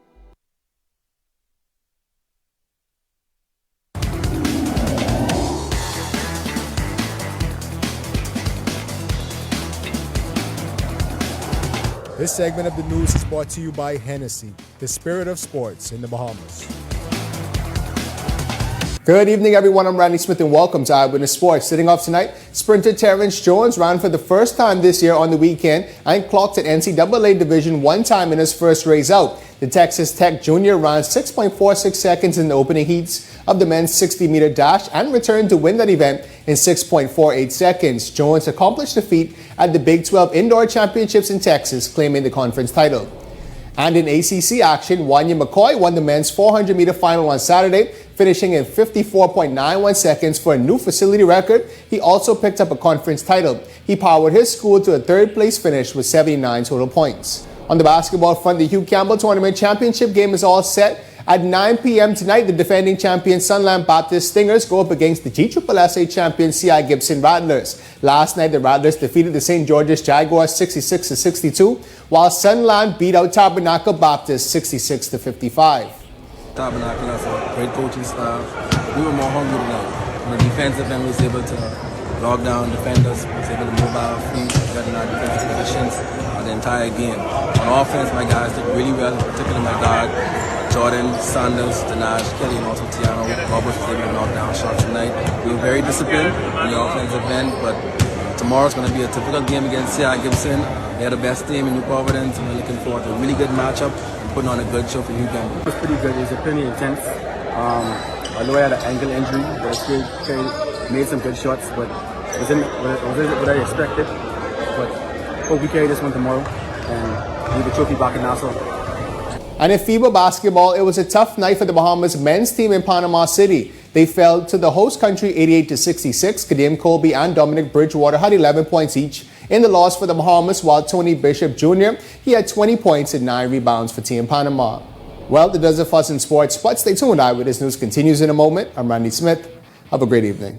This segment of the news is brought to you by Hennessy, the spirit of sports in the Bahamas. Good evening, everyone. I'm Randy Smith, and welcome to Eyewitness Sports. Sitting off tonight, sprinter Terrence Jones ran for the first time this year on the weekend and clocked an NCAA Division I time in his first race out. The Texas Tech junior ran 6.46 seconds in the opening heats of the men's 60-meter dash and returned to win that event in 6.48 seconds. Jones accomplished the feat at the Big 12 Indoor Championships in Texas, claiming the conference title. And in ACC action, Wanya McCoy won the men's 400-meter final on Saturday, finishing in 54.91 seconds for a new facility record. He also picked up a conference title. He powered his school to a third-place finish with 79 total points. On the basketball front, the Hugh Campbell Tournament Championship game is all set. At 9 p.m. tonight, the defending champion Sunland Baptist Stingers go up against the GSSA champion C.I. Gibson Rattlers. Last night, the Rattlers defeated the St. George's Jaguars 66-62, while Sunland beat out Tabernacle Baptist 66-55. Tabernacle has a great coaching staff. We were more hungry tonight. On the defensive end, we was able to log down defenders, was able to move our feet, get in our defensive positions the entire game. On offense, my guys did really well, particularly my guard, Jordan, Sanders, Denaj, Kelly, and also Tiano. Roberts was able to knock down shots tonight. We were very disciplined on the offensive end, but tomorrow's going to be a typical game against C.I. Gibson. They're the best team in New Providence, and we're looking forward to a really good matchup and putting on a good show for Hugh Campbell. It was pretty good. It was pretty intense. Although I had an ankle injury, but I still made some good shots, but it wasn't what I expected. But hope we carry this one tomorrow and leave the trophy back in Nassau. And in FIBA basketball, it was a tough night for the Bahamas men's team in Panama City. They fell to the host country 88-66. Kadeem Colby and Dominic Bridgewater had 11 points each in the loss for the Bahamas, while Tony Bishop Jr., he had 20 points and 9 rebounds for Team Panama. Well, that does it for us in sports, but stay tuned. Eyewitness News continues in a moment. I'm Randy Smith. Have a great evening.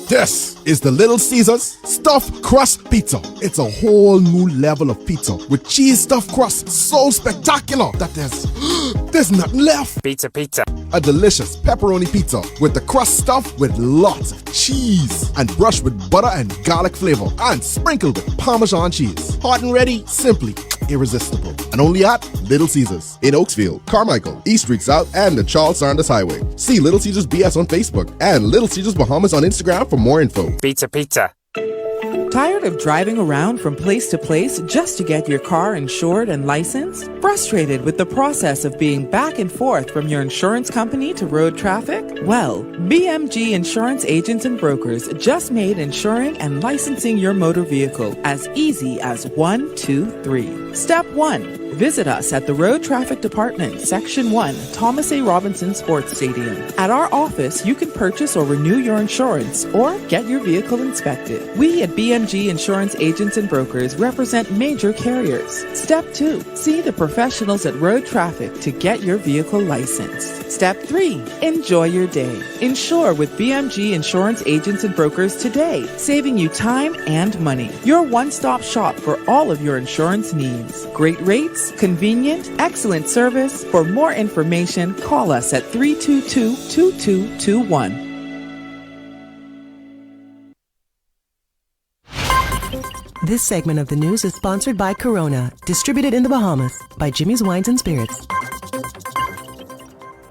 This is the Little Caesars Stuffed Crust Pizza. It's a whole new level of pizza with cheese stuffed crust so spectacular that there's nothing left. Pizza. A delicious pepperoni pizza with the crust stuffed with lots of cheese and brushed with butter and garlic flavor and sprinkled with Parmesan cheese. Hot and ready, simply irresistible. And only at Little Caesars in Oaksfield, Carmichael, East Street South, and the Charles Sanders Highway. See Little Caesars BS on Facebook and Little Caesars Bahamas on Instagram for more info. Pizza. Tired of driving around from place to place just to get your car insured and licensed? Frustrated with the process of being back and forth from your insurance company to road traffic? Well, BMG Insurance Agents and Brokers just made insuring and licensing your motor vehicle as easy as 1, 2, 3. Step 1. Visit us at the Road Traffic Department, Section 1, Thomas A. Robinson Sports Stadium. At our office, you can purchase or renew your insurance or get your vehicle inspected. We at BMG Insurance Agents and Brokers represent major carriers. Step 2. See the professionals at Road Traffic to get your vehicle licensed. Step 3. Enjoy your day. Insure with BMG Insurance Agents and Brokers today, saving you time and money. Your one-stop shop for all of your insurance needs. Great rates, convenient, excellent service. For more information, call us at 322-2221. This segment of the news is sponsored by Corona, distributed in the Bahamas by Jimmy's Wines and Spirits.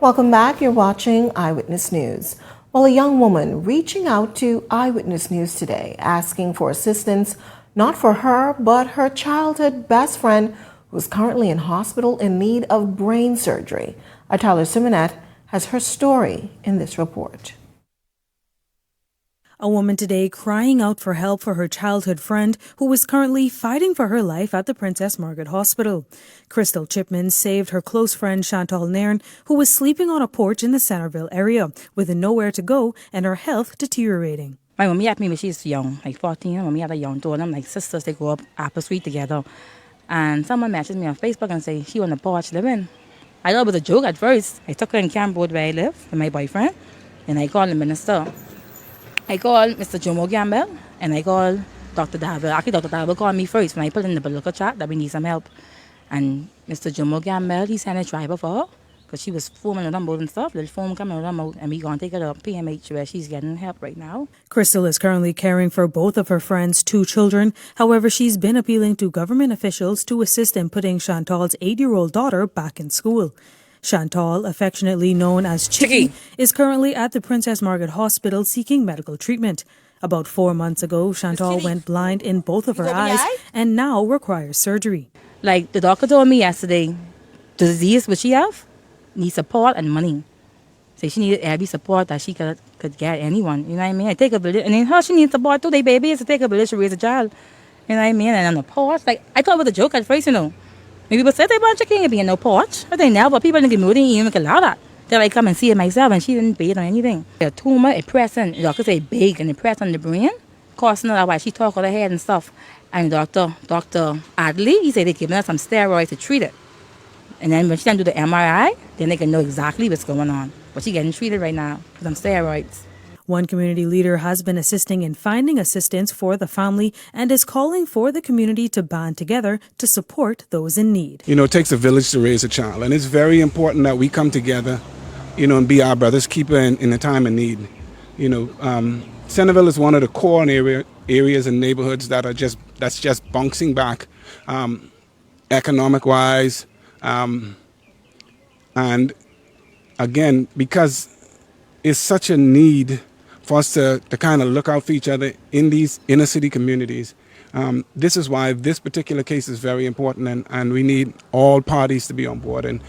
Welcome back. You're watching Eyewitness News. Well, a young woman reaching out to Eyewitness News today, asking for assistance, not for her, but her childhood best friend, who's currently in hospital in need of brain surgery. Tyler Simonet has her story in this report. A woman today crying out for help for her childhood friend who is currently fighting for her life at the Princess Margaret Hospital. Crystal Chipman saved her close friend Chantal Nairn, who was sleeping on a porch in the Centerville area with nowhere to go and her health deteriorating. My mommy had me when she was young, like 14. Mommy had a young daughter. I'm like sisters, they grew up Apple Street together. And someone messaged me on Facebook and said she on the porch living. I thought it was a joke at first. I took her in Cambodia where I live with my boyfriend, and I called the minister. I called Mr. Jomo Gamble and I called Dr. David. Actually, Dr. David called me first when I put in the political chat that we need some help. And Mr. Jomo Gamble, he sent a driver for her because she was foaming on the boat and stuff. Little foam coming on the boat, and we going to take her to PMH where she's getting help right now. Crystal is currently caring for both of her friend's 2 children. However, she's been appealing to government officials to assist in putting Chantal's 8-year-old daughter back in school. Chantal, affectionately known as Chicky, is currently at the Princess Margaret Hospital seeking medical treatment. About 4 months ago, Chantal went blind in both of her eyes and now requires surgery. Like the doctor told me yesterday, the disease which she have needs support and money. So she needed every support that she could get anyone. You know what I mean? I take a village, and then her she needs support too. They baby is to take a village to raise a child. You know what I mean? And on the porch, like I thought it was a joke at first, you know. Maybe people said they want chicken and be in no porch, but they never. People in the community even allow that. Then I come and see it myself, and she didn't bathe or anything. A tumor, a pressing, the doctor say big, and it pressed on the brain, causing her why she talk on her head and stuff. And Dr. Adley, he said they giving her some steroids to treat it. And then when she done do the MRI, then they can know exactly what's going on. But she getting treated right now for some steroids. One community leader has been assisting in finding assistance for the family and is calling for the community to band together to support those in need. You know, it takes a village to raise a child, and it's very important that we come together, you know, and be our brother's keeper in the time of need. You know, Centerville is one of the core areas and neighborhoods that's just bouncing back, economic-wise, and again, because it's such a need for us to kind of look out for each other in these inner city communities. This is why this particular case is very important, and we need all parties to be on board. And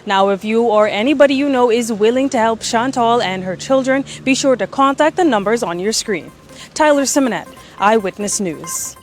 Now, if you or anybody you know is willing to help Chantal and her children, be sure to contact the numbers on your screen. Tyler Simonet, Eyewitness News.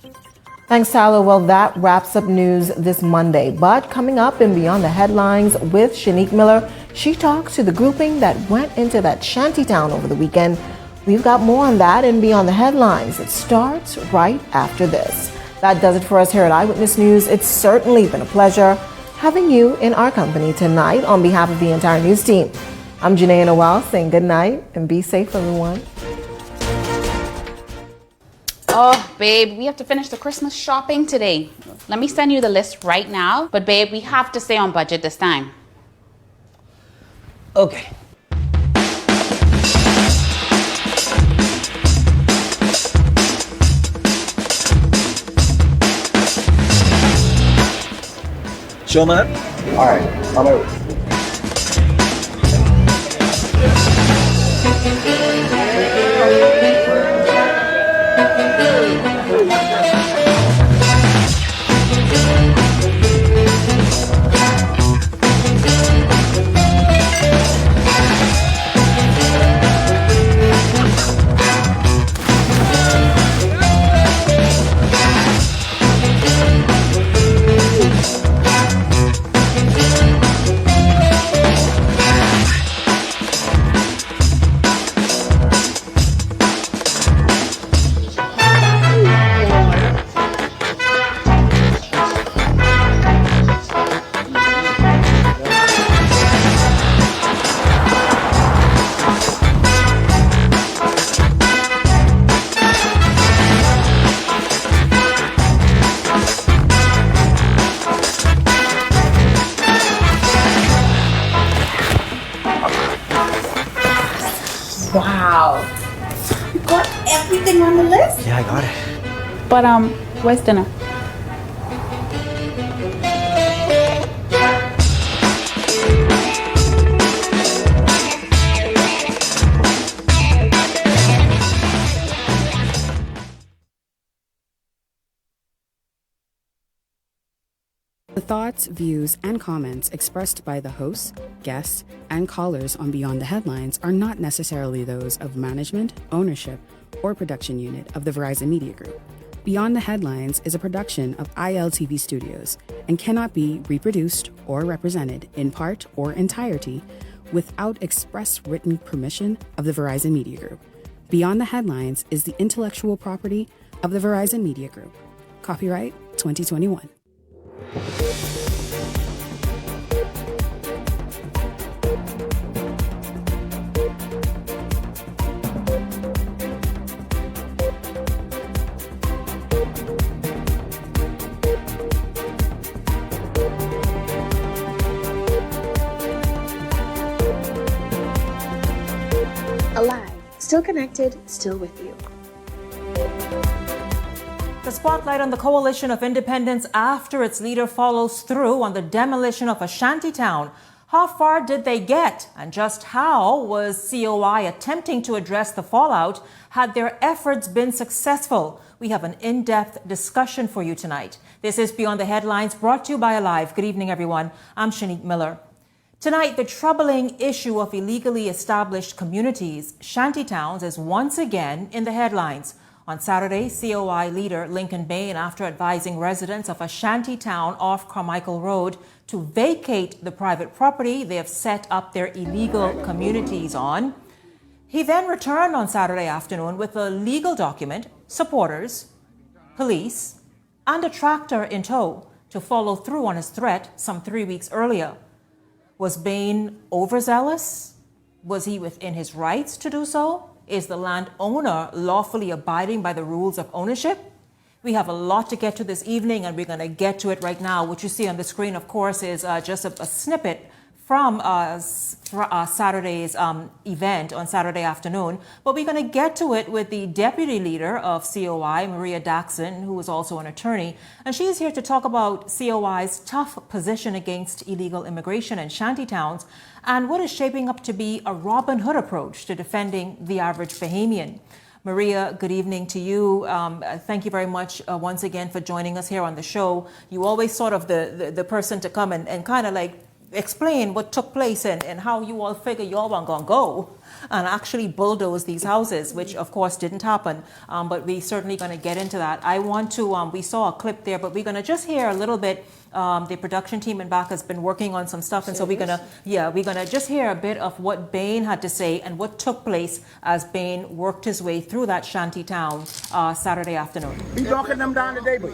Thanks, Tyler. Well, that wraps up news this Monday. But coming up in Beyond the Headlines with Shanique Miller, she talks to the grouping that went into that shantytown over the weekend. We've got more on that in Beyond the Headlines. It starts right after this. That does it for us here at Eyewitness News. It's certainly been a pleasure having you in our company tonight on behalf of the entire news team. I'm Janae Noel saying good night and be safe, everyone. Oh, babe, we have to finish the Christmas shopping today. Let me send you the list right now. But, babe, we have to stay on budget this time. Okay. Sure, man? All right, I'm out. Wow. You got everything on the list? Yeah, I got it. But, where's dinner? The thoughts, views, and comments expressed by the hosts, guests, and callers on Beyond the Headlines are not necessarily those of management, ownership, or production unit of the Verizon Media Group. Beyond the Headlines is a production of ILTV Studios and cannot be reproduced or represented in part or entirety without express written permission of the Verizon Media Group. Beyond the Headlines is the intellectual property of the Verizon Media Group. Copyright 2021. Alive, still connected, still with you. The spotlight on the Coalition of Independence after its leader follows through on the demolition of a shantytown. How far did they get? And just how was COI attempting to address the fallout? Had their efforts been successful? We have an in-depth discussion for you tonight. This is Beyond the Headlines, brought to you by Alive. Good evening, everyone. I'm Shanique Miller. Tonight, the troubling issue of illegally established communities, shantytowns, is once again in the headlines. On Saturday, COI leader Lincoln Bain, after advising residents of a shantytown off Carmichael Road to vacate the private property they have set up their illegal communities on, he then returned on Saturday afternoon with a legal document, supporters, police, and a tractor in tow to follow through on his threat some 3 weeks earlier. Was Bain overzealous? Was he within his rights to do so? Is the landowner lawfully abiding by the rules of ownership? We have a lot to get to this evening, and we're going to get to it right now. What you see on the screen, of course, is just a snippet from Saturday's event on Saturday afternoon. But we're going to get to it with the deputy leader of COI, Maria Daxon, who is also an attorney. And she is here to talk about COI's tough position against illegal immigration in shantytowns and what is shaping up to be a Robin Hood approach to defending the average Bahamian. Maria, good evening to you. Thank you very much once again for joining us here on the show. You always sort of the person to come and kind of like explain what took place and how you all figure y'all weren't going to go and actually bulldoze these houses, which of course didn't happen. But we certainly going to get into that. I want to, we saw a clip there, but we're going to just hear a little bit. The production team in back has been working on some stuff, and so we're gonna just hear a bit of what Bain had to say and what took place as Bain worked his way through that shanty town Saturday afternoon. He's knocking them down today, but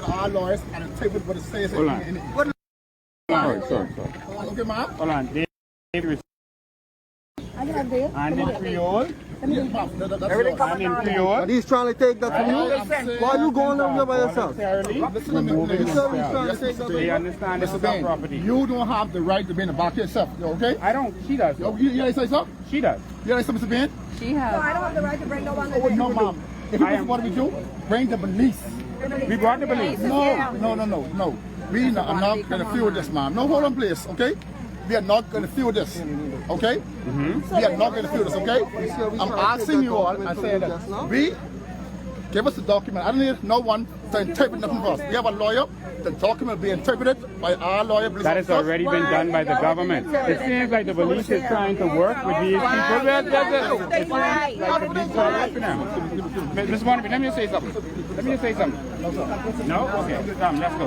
our lawyers and the table what it says. Hold on. Sorry. Okay, ma'am. Hold on. I'm in Creole. Everything coming in Creole. But he's trying to take that from you. Why are you going over there by yourself? They understand this is our property. You don't have the right to be in the back yourself, okay? I don't. She does. You say so? She does. You say so, Mr. Ben? She has. No, I don't have the right to bring no one. No, ma'am. If this is what we do, bring the police. We brought the police. No. We are not going to fuel this, ma'am. No, hold on, please, okay? We are not going to fuel this, okay? We are not going to fuel this, okay? I'm asking you all and saying that we give us the document. I don't need no one to interpret nothing for us. We have a lawyer. The document will be interpreted by our lawyer. That has already been done by the government. It seems like the police is trying to work with these people. Mr. Barnaby, let me just say something. No? Okay, come, let's go.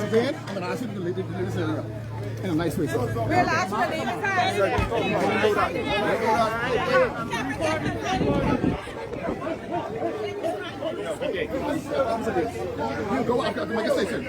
Again, I'm going to ask you to leave this area in a nice way. We'll ask you to leave you go after the mega station.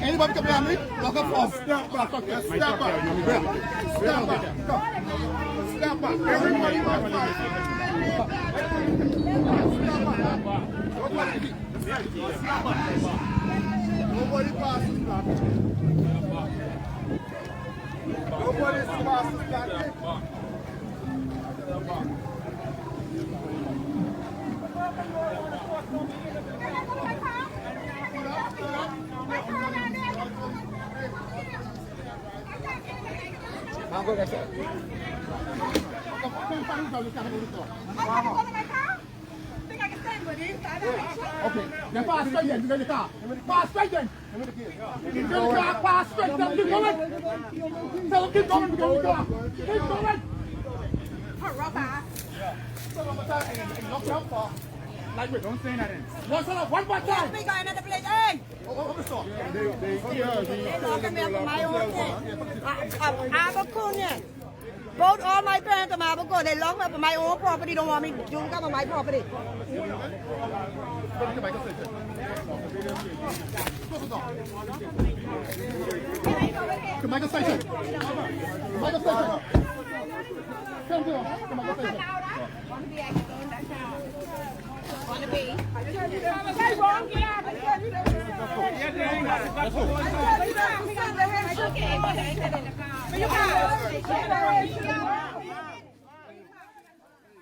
Anybody come behind me? Walk up off. Step back. Everybody back. Nobody passes back. Nobody passes back. Okay, then pass straight then, get in the car. Pass straight then. Get in the car, pass straight then, keep going. Tell them keep going, get in the car. Keep going. Like, wait, don't say nothing. One more time. We got another place, hey! Oh, stop. They talking about my own thing. I'm both all my parents are Abaco. They lock me up on my own property. Don't want me to come on my property. Come on, station. Come on, Come on, station. Wanna be? Hey, wrong, get out.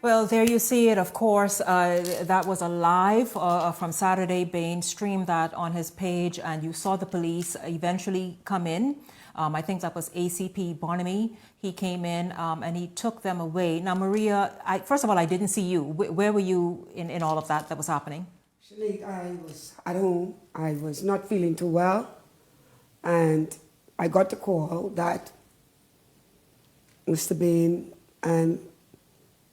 Well, there you see it, of course. That was a live from Saturday. Bain streamed that on his page, and you saw the police eventually come in. I think that was ACP Barnaby. He came in and he took them away. Now, Maria, first of all, I didn't see you. Where were you in all of that was happening? Actually, I was at home. I was not feeling too well. And I got the call that Mr. Bain and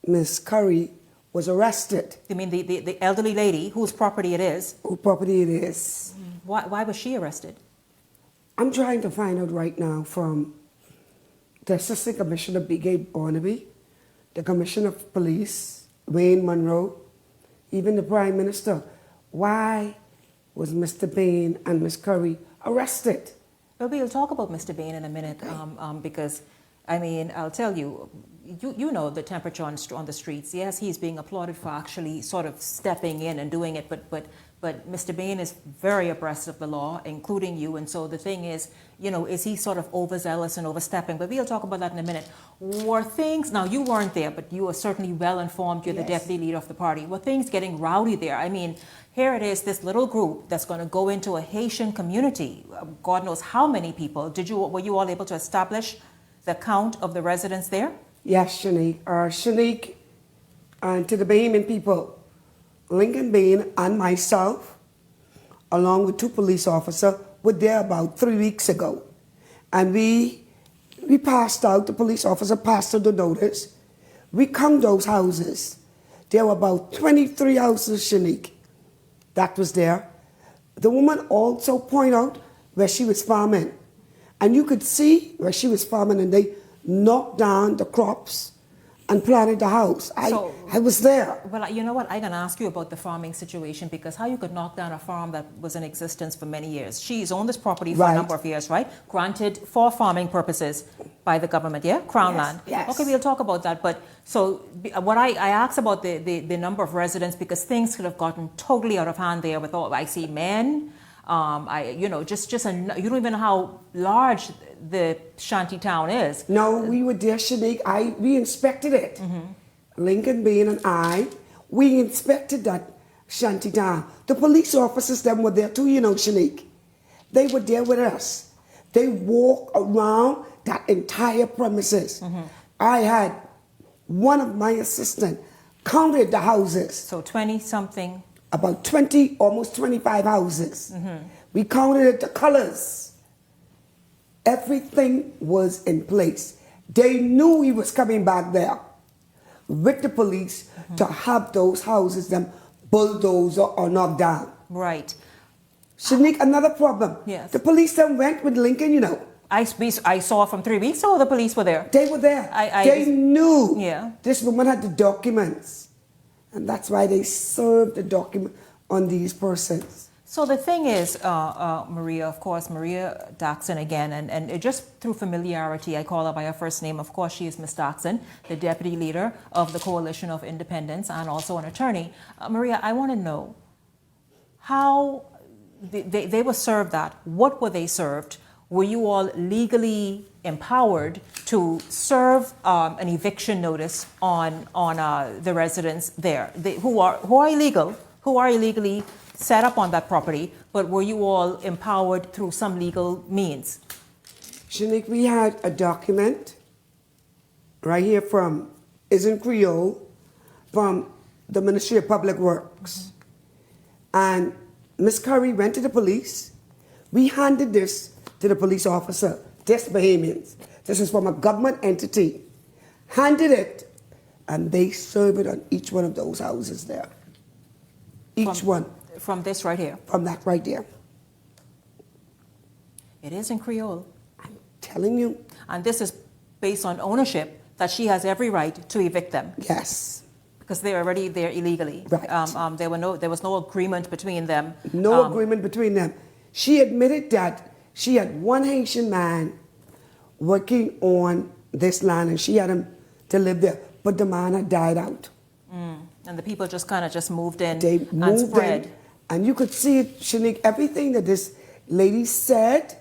Miss Curry was arrested. You mean the elderly lady whose property it is? Whose property it is. Why was she arrested? I'm trying to find out right now from the Assistant Commissioner B.G. Barnaby, the Commissioner of Police, Wayne Monroe, even the Prime Minister, why was Mr. Bain and Miss Curry arrested? Well, we'll talk about Mr. Bain in a minute because, I mean, I'll tell you, you know the temperature on the streets. Yes, he's being applauded for actually sort of stepping in and doing it, but But Mr. Bain is very abreast of the law, including you. And so the thing is, is he sort of overzealous and overstepping? But we'll talk about that in a minute. Were things, now you weren't there, but you are certainly well informed. You're the deputy leader of the party. Were things getting rowdy there? I mean, here it is, this little group that's going to go into a Haitian community. God knows how many people. Were you all able to establish the count of the residents there? Yes, Shanique. Shanique, and to the Bahamian people, Lincoln Bain and myself, along with 2 police officers, were there about 3 weeks ago. And we passed out, the police officer passed out the notice. We count those houses. There were about 23 houses, Shanique, that was there. The woman also pointed out where she was farming. And you could see where she was farming, and they knocked down the crops and planted the house. I was there. Well, you know what? I'm going to ask you about the farming situation, because how you could knock down a farm that was in existence for many years. She's owned this property for a number of years, right? Granted for farming purposes by the government, yeah? Crown land. Yes. Okay, we'll talk about that. But so what I asked about the number of residents, because things could have gotten totally out of hand there with all, I see men, you don't even know how large the shanty town is. No, we were there, Shanique. We inspected it. Mm-hmm. Lincoln Bain and we inspected that shanty town. The police officers them were there too, Shanique. They were there with us. They walked around that entire premises. Mm-hmm. I had one of my assistants counted the houses. So 20-something? About 20, almost 25 houses. Mm-hmm. We counted the colors. Everything was in place. They knew he was coming back there with the police to have those houses, them bulldozed or knocked down. Right. Shanique, another problem. Yes. The police then went with Lincoln, I saw from 3 weeks ago the police were there. They were there. They knew this woman had the documents. And that's why they served the document on these persons. So the thing is, Maria, of course, Maria Daxon again, and just through familiarity, I call her by her first name. Of course, she is Ms. Daxon, the deputy leader of the Coalition of Independence and also an attorney. Maria, I want to know how they were served that. What were they served? Were you all legally empowered to serve an eviction notice on the residents there, who are illegal, who are illegally set up on that property, but were you all empowered through some legal means? Shanique, we had a document right here is in Creole, from the Ministry of Public Works. And Ms. Curry went to the police. We handed this to the police officer, this Bahamians. This is from a government entity. Handed it, and they serve it on each one of those houses there. Each one. From this right here? From that right there. It is in Creole. I'm telling you. And this is based on ownership, that she has every right to evict them. Yes. Because they're already there illegally. Right. There was no agreement between them. No agreement between them. She admitted that she had one Haitian man working on this land, and she had him to live there, but the man had died out. And the people just kind of moved in and spread. In, and you could see it, Shanique, everything that this lady said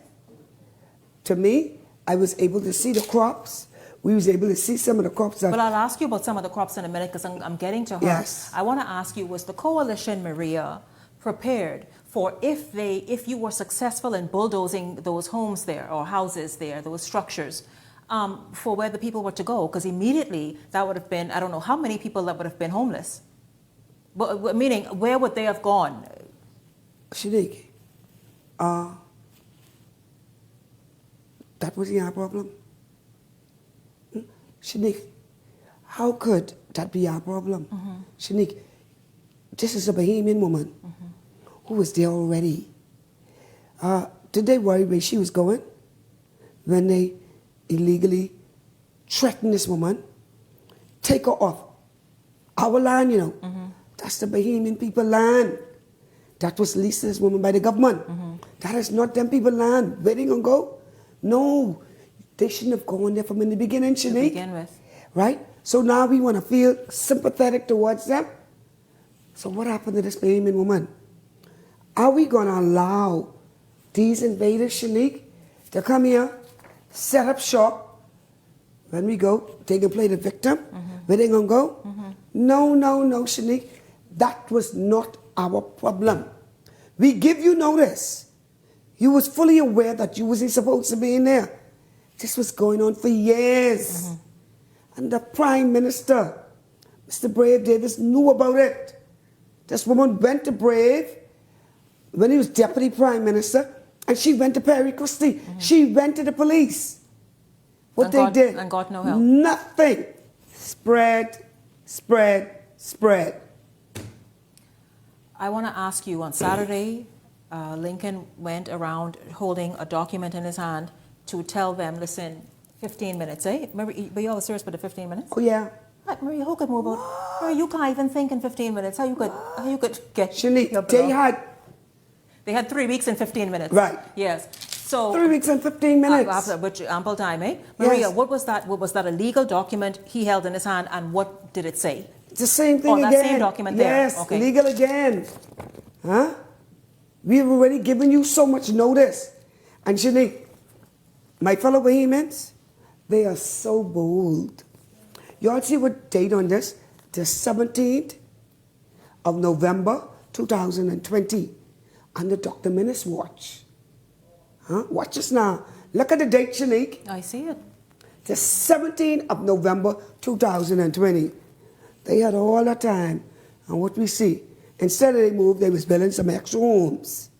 to me. I was able to see the crops. We was able to see some of the crops. Well, I'll ask you about some of the crops in a minute, because I'm getting to her. Yes. I want to ask you, was the coalition, Maria, prepared for if you were successful in bulldozing those homes there, or houses there, those structures, for where the people were to go? Because immediately that would have been, I don't know how many people that would have been homeless. But, meaning, where would they have gone? Shanique, that wasn't our problem. Shanique, how could that be our problem? Shanique, this is a Bahamian woman who was there already. Did they worry where she was going when they illegally threatened this woman, take her off our land, That's the Bahamian people land. That was leased to this woman by the government. That is not them people land. Where they gonna go? No, they shouldn't have gone there from in the beginning, Shanique. To begin with. Right? So now we want to feel sympathetic towards them. So what happened to this Bahamian woman? Are we going to allow these invaders, Shanique, to come here, set up shop? When we go, they can play the victim. Where they going to go? No, Shanique. That was not our problem. We give you notice. You was fully aware that you wasn't supposed to be in there. This was going on for years. And the Prime Minister, Mr. Brave Davis, knew about it. This woman went to Brave when he was Deputy Prime Minister, and she went to Perry Christie. She went to the police. What they did? And got no help. Nothing. Spread. I want to ask you, on Saturday, Lincoln went around holding a document in his hand to tell them, listen, 15 minutes, eh? Remember, were you all serious about the 15 minutes? Oh, yeah. Maria, who could move out? Maria, you can't even think in 15 minutes. How you could get... Shanique, they had 3 weeks and 15 minutes. Right. Yes. So 3 weeks and 15 minutes. Which ample time, eh? Maria, Yes. what was that? What was that a legal document he held in his hand, and what did it say? It's the same thing again. That same document there. Yes, Okay. legal again. Huh? We've already given you so much notice. And Shanique, my fellow Bahamians, they are so bold. You all see what date on this? The 17th of November 2020, under Dr. Minnis' watch. Huh? Watch this now. Look at the date, Shanique. I see it. The 17th of November 2020. They had all the time. And what we see, instead of they moved, they was building some extra homes.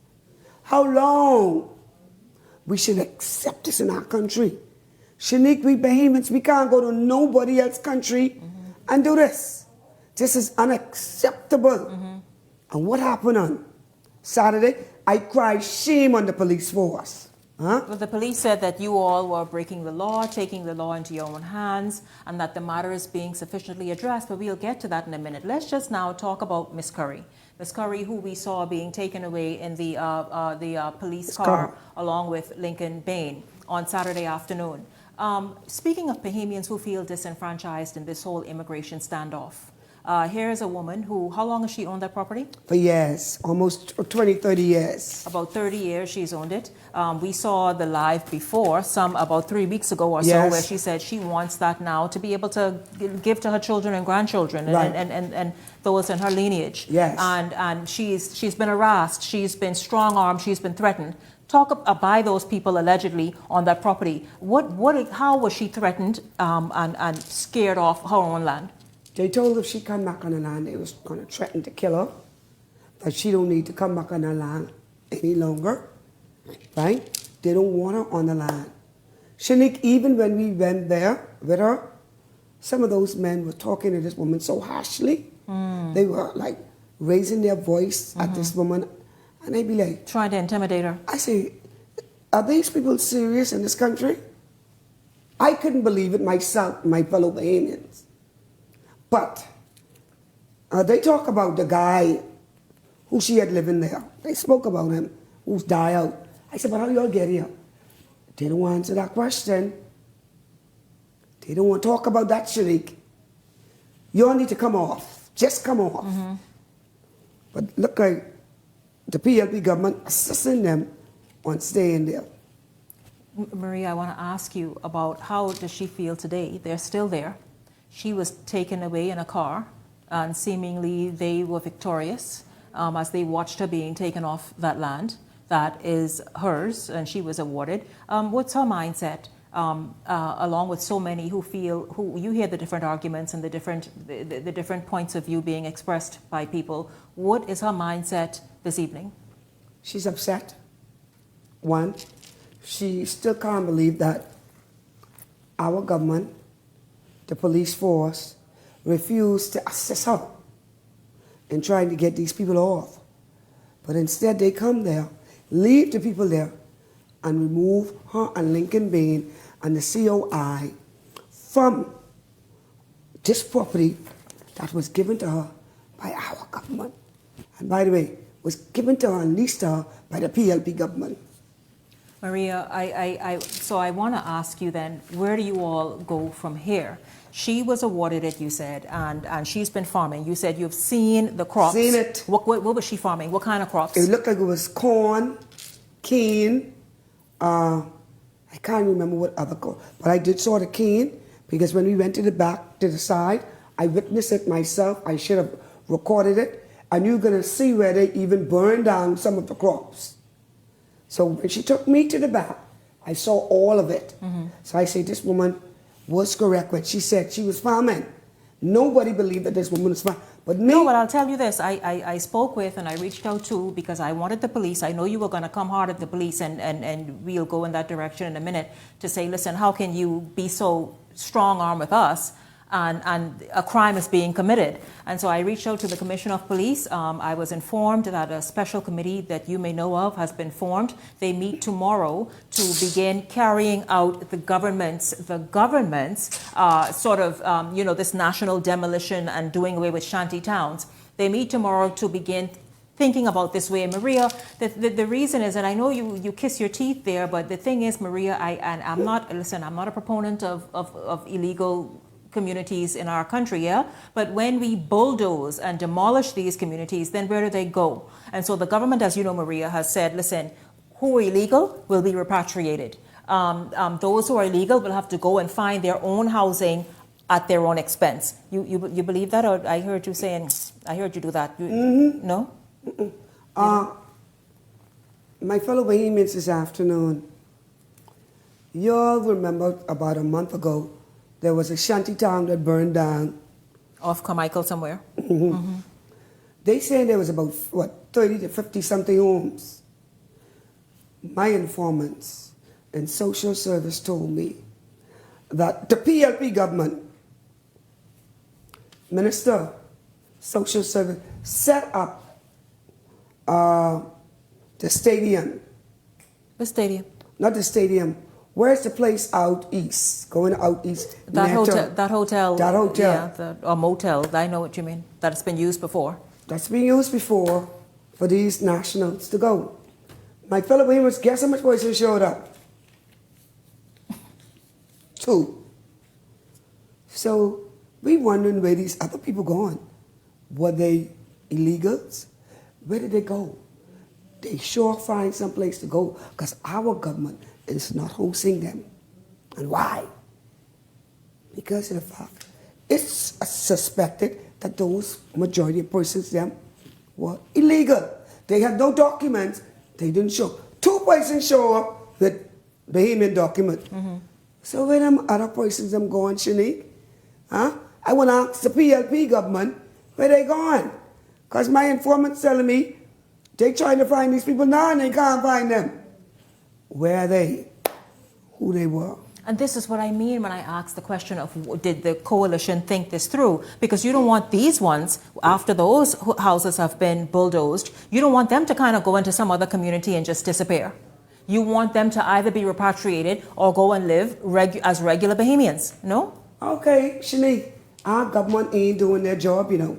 How long? We should accept this in our country. Shanique, we Bahamians, we can't go to nobody else's country and do this. This is unacceptable. And what happened on Saturday? I cried shame on the police force. Huh? Well, the police said that you all were breaking the law, taking the law into your own hands, and that the matter is being sufficiently addressed, but we'll get to that in a minute. Let's just now talk about Miss Curry. Miss Curry, who we saw being taken away in the police car along with Lincoln Bain on Saturday afternoon. Speaking of Bahamians who feel disenfranchised in this whole immigration standoff, here's a woman who, how long has she owned that property? For years, almost 20, 30 years. About 30 years she's owned it. We saw the live before, about 3 weeks ago or so, Yes. where she said she wants that now to be able to give to her children and grandchildren Right. and those in her lineage. Yes. And she's been harassed, she's been strong-armed, she's been threatened. Talk by those people allegedly on that property. How was she threatened and scared off her own land? They told her if she come back on the land, they was going to threaten to kill her. That she don't need to come back on the land any longer. Right? They don't want her on the land. Shanique, even when we went there with her, some of those men were talking to this woman so harshly. They were like raising their voice at this woman. And they'd be like... trying to intimidate her. I say, are these people serious in this country? I couldn't believe it myself, my fellow Bahamians. But they talk about the guy who she had living there. They spoke about him, who's died out. I said, but how y'all get here? They don't want to answer that question. They don't want to talk about that, Shanique. Y'all need to come off. Just come off. But look like the PLP government assisting them on staying there. Maria, I want to ask you about how does she feel today? They're still there. She was taken away in a car, and seemingly they were victorious as they watched her being taken off that land that is hers, and she was awarded. What's her mindset, along with so many who you hear the different arguments and the different points of view being expressed by people. What is her mindset this evening? She's upset. One, she still can't believe that our government, the police force, refused to assist her in trying to get these people off. But instead they come there, leave the people there, and remove her and Lincoln Bain and the COI from this property that was given to her by our government. And by the way, was given to her and leased to her by the PLP government. Maria, so I want to ask you then, where do you all go from here? She was awarded it, you said, and she's been farming. You said you've seen the crops. Seen it. What was she farming? What kind of crops? It looked like it was corn, cane. I can't remember what other crop, but I did saw the cane because when we went to the back, to the side, I witnessed it myself. I should have recorded it. And you're going to see where they even burned down some of the crops. So when she took me to the back, I saw all of it. So I say, this woman was correct when she said she was farming. Nobody believed that this woman was farming. But me, no, but I'll tell you this. I spoke with and I reached out to, because I wanted the police. I know you were going to come hard at the police, and we'll go in that direction in a minute, to say, listen, how can you be so strong-armed with us? And a crime is being committed. And so I reached out to the Commissioner of Police. I was informed that a special committee that you may know of has been formed. They meet tomorrow to begin carrying out the government's this national demolition and doing away with shanty towns. They meet tomorrow to begin thinking about this way. Maria, the reason is, and I know you kiss your teeth there, but the thing is, Maria, I'm not a proponent of illegal communities in our country, yeah? But when we bulldoze and demolish these communities, then where do they go? And so the government, as you know, Maria, has said, listen, who are illegal will be repatriated. Those who are illegal will have to go and find their own housing at their own expense. You believe that? Or I heard you saying, I heard you do that. No? My fellow Bahamians this afternoon, you all remember about a month ago, there was a shanty town that burned down. Off Carmichael somewhere? They say there was about, 30 to 50 something homes. My informants in social service told me that the PLP government, Minister, Social Service, set up the stadium. The stadium? Not the stadium. Where's the place out east? Going out east? That hotel. Yeah, or motel. I know what you mean. That's been used before. That's been used before for these nationals to go. My fellow Bahamians, guess how much persons showed up? 2. So we wondering where these other people going. Were they illegals? Where did they go? They sure find some place to go, because our government is not hosting them. And why? Because of the fact it's suspected that those majority of persons them were illegal. They had no documents. They didn't show. 2 persons show up with Bahamian document. So where them other persons them going, Shanique? I want to ask the PLP government where they going. Because my informant's telling me they trying to find these people now and they can't find them. Where are they? Who they were? And this is what I mean when I ask the question of, did the coalition think this through? Because you don't want these ones, after those houses have been bulldozed, you don't want them to kind of go into some other community and just disappear. You want them to either be repatriated or go and live as regular Bahamians, no? Okay, Shanique, our government ain't doing their job, you know.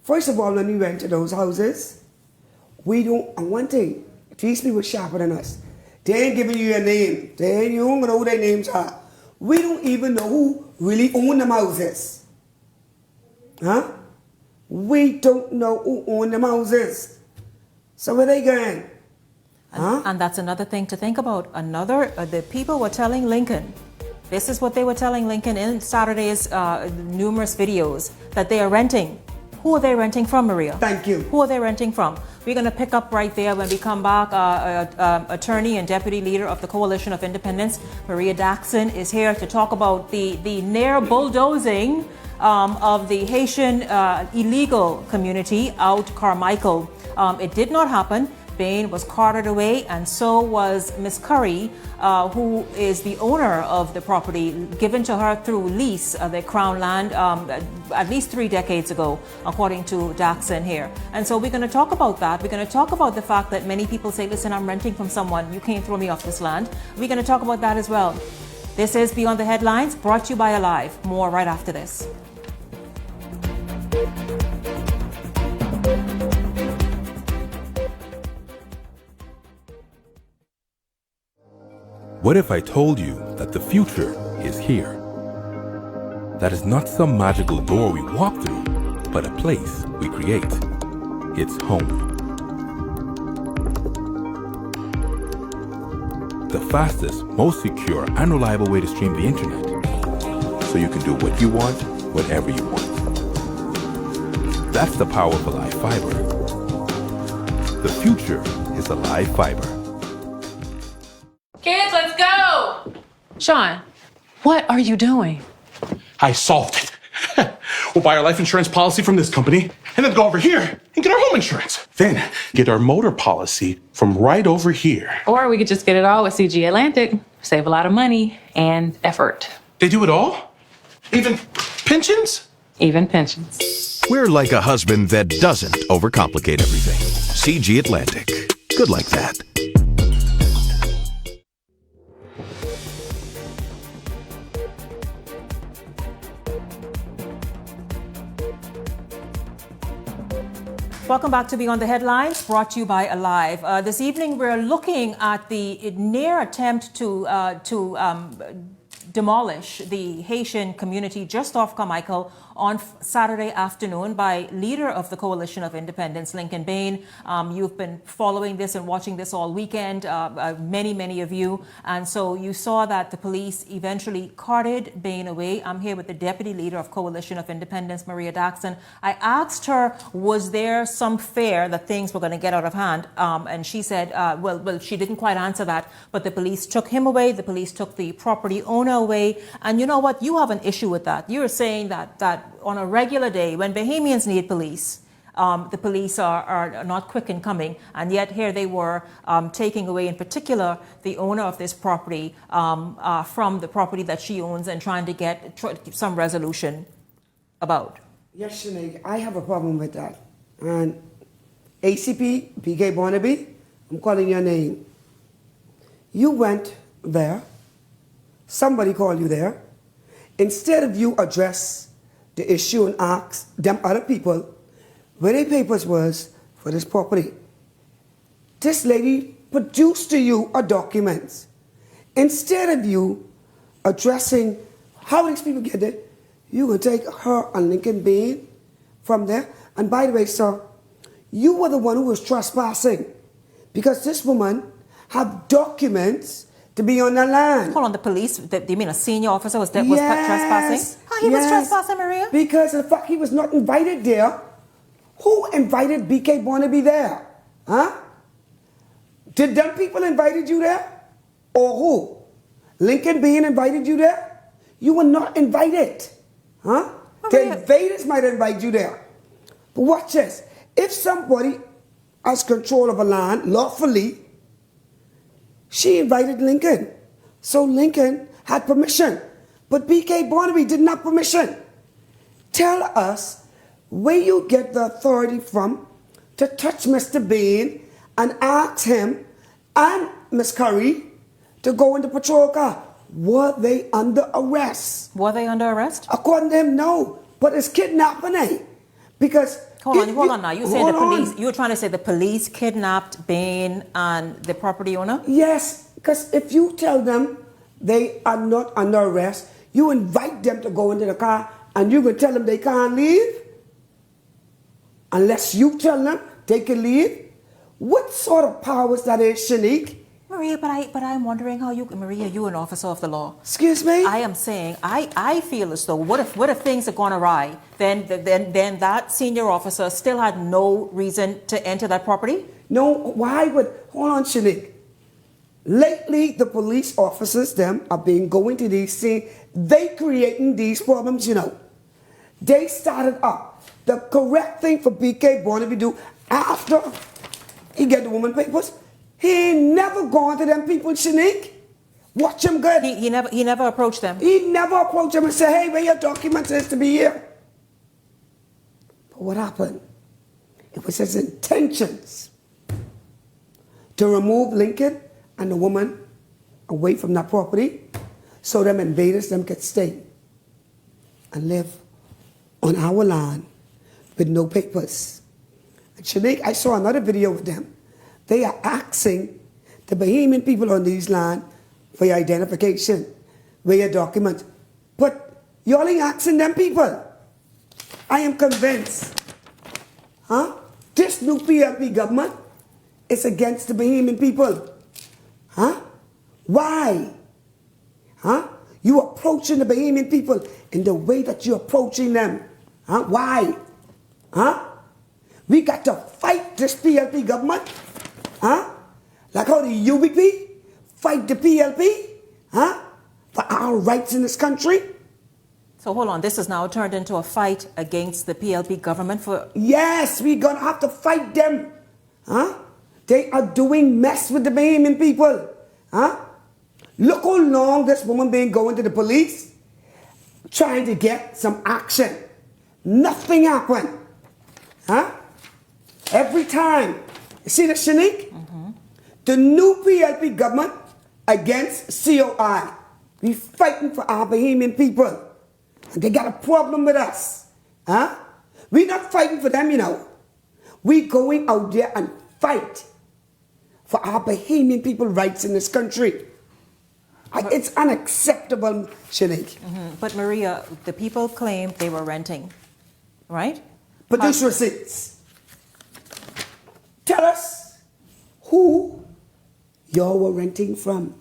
First of all, when we went to those houses, we don't, and one thing, these people sharper than us. They ain't giving you a name. You don't know who their names are. We don't even know who really own them houses. We don't know who own them houses. So where they going? And that's another thing to think about. The people were telling Lincoln, this is what they were telling Lincoln in Saturday's numerous videos, that they are renting. Who are they renting from, Maria? Thank you. Who are they renting from? We're going to pick up right there when we come back. Attorney and Deputy Leader of the Coalition of Independence, Maria Daxon, is here to talk about the near bulldozing of the Haitian illegal community out Carmichael. It did not happen. Bain was carted away, and so was Miss Curry, who is the owner of the property given to her through lease, the Crown land, at least 3 decades ago, according to Daxon here. And so we're going to talk about that. We're going to talk about the fact that many people say, listen, I'm renting from someone. You can't throw me off this land. We're going to talk about that as well. This is Beyond the Headlines, brought to you by Alive. More right after this. What if I told you that the future is here? That is not some magical door we walk through, but a place we create. It's home. The fastest, most secure, and reliable way to stream the internet. So you can do what you want, whenever you want. That's the power of Alive Fiber. The future is Alive Fiber. Kids, let's go! Sean, what are you doing? I solved it. We'll buy our life insurance policy from this company and then go over here and get our home insurance. Then get our motor policy from right over here. Or we could just get it all with CG Atlantic. Save a lot of money and effort. They do it all? Even pensions? Even pensions. We're like a husband that doesn't overcomplicate everything. CG Atlantic. Good like that. Welcome back to Beyond the Headlines, brought to you by Alive. This evening, we're looking at the near attempt to demolish the Haitian community just off Carmichael on Saturday afternoon by leader of the Coalition of Independence, Lincoln Bain. You've been following this and watching this all weekend, many of you. And so you saw that the police eventually carted Bain away. I'm here with the deputy leader of Coalition of Independence, Maria Daxon. I asked her, was there some fear that things were going to get out of hand? And she said, well, she didn't quite answer that, but the police took him away. The police took the property owner away. And you know what? You have an issue with that. You're saying that on a regular day, when Bahamians need police, the police are not quick in coming, and yet here they were taking away, in particular, the owner of this property from the property that she owns and trying to get some resolution about. Yes, Sinead, I have a problem with that. And ACP, BK Barnaby, I'm calling your name. You went there, somebody called you there. Instead of you address the issue and ask them other people where their papers was for this property. This lady produced to you a document. Instead of you addressing how these people get it, you will take her and Lincoln Bain from there. And by the way, sir, you were the one who was trespassing because this woman had documents to be on the land. Hold on, the police, do you mean a senior officer was trespassing? He was trespassing, Maria? Because of the fact he was not invited there. Who invited BK Barnaby there? Huh? Did them people invited you there? Or who? Lincoln Bain invited you there? You were not invited. Huh? The invaders might invite you there. But watch this. If somebody has control of a land lawfully, she invited Lincoln. So Lincoln had permission. But BK Barnaby didn't have permission. Tell us where you get the authority from to touch Mr. Bain and ask him and Miss Curry to go in the patrol car. Were they under arrest? Were they under arrest? According to him, no. But it's kidnapping, eh? Because... Hold on now. You're saying the police... You were trying to say the police kidnapped Bain and the property owner? Yes, because if you tell them they are not under arrest, you invite them to go into the car and you can tell them they can't leave. Unless you tell them they can leave. What sort of powers that is, Shanique? Maria, but I'm wondering how you, Maria, you're an officer of the law. Excuse me? I am saying, I feel as though, what if things have gone awry? Then that senior officer still had no reason to enter that property? No, why would, hold on, Shanique. Lately, the police officers, them, are being going to these scenes. They creating these problems, you know. They started up. The correct thing for BK Barnaby do after he get the woman papers, he never gone to them people, Shanique. Watch him good. He never approached them. He never approached them and said, hey, where your documents is to be here? But what happened? It was his intentions to remove Lincoln and the woman away from that property so them invaders them could stay and live on our land with no papers. And Shanique, I saw another video with them. They are asking the Bahamian people on these lands for your identification, with your documents. But y'all ain't asking them people. I am convinced, this new PLP government is against the Bahamian people. Why? You approaching the Bahamian people in the way that you're approaching them. Why? We got to fight this PLP government. Like how the UBP fight the PLP for our rights in this country. So hold on, this has now turned into a fight against the PLP government for... Yes, we're going to have to fight them. They are doing mess with the Bahamian people. Look how long this woman been going to the police trying to get some action. Nothing happened. Every time. You see that, Shanique? The new PLP government against COI. We fighting for our Bahamian people. And they got a problem with us. We're not fighting for them, you know. We going out there and fight for our Bahamian people rights in this country. It's unacceptable, Shanique. But Maria, the people claimed they were renting, right? Produce receipts. Tell us who y'all were renting from.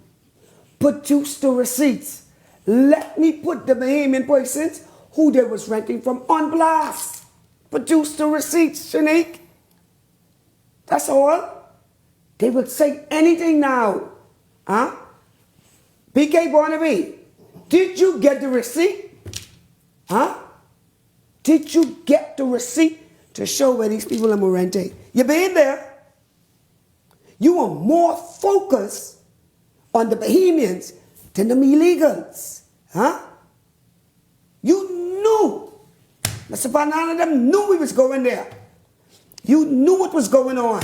Produce the receipts. Let me put the Bahamian persons who they was renting from on blast. Produce the receipts, Shanique. That's all. They would say anything now. BK Barnaby, did you get the receipt? Did you get the receipt to show where these people are renting? You been there. You were more focused on the Bahamians than the illegals. You knew. Mr. None of them knew we was going there. You knew what was going on.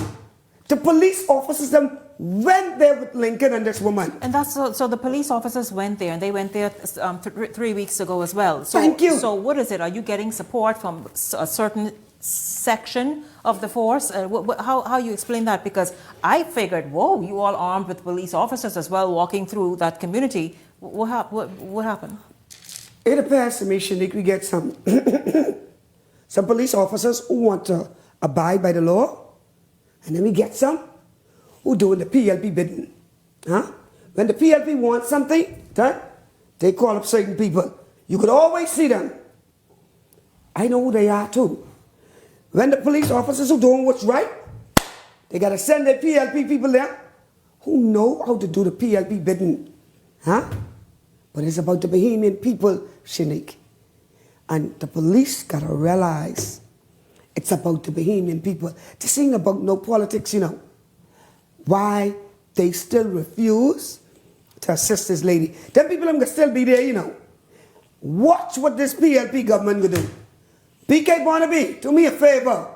The police officers them went there with Lincoln and this woman. And that's so the police officers went there, and they went there 3 weeks ago as well. So, Thank you. So what is it? Are you getting support from a certain section of the force? How you explain that? Because I figured, whoa, you all armed with police officers as well, walking through that community. What happened? It appears to me, Shanique, we get some some police officers who want to abide by the law, and then we get some who doing the PLP bidding. When the PLP wants something, they call up certain people. You could always see them. I know who they are too. When the police officers who doing what's right, they got to send their PLP people there who know how to do the PLP bidding. But it's about the Bahamian people, Shanique. And the police got to realize it's about the Bahamian people. This ain't about no politics, you know. Why they still refuse to assist this lady. Them people are going to still be there, you know. Watch what this PLP government will do. BK Barnaby, do me a favor.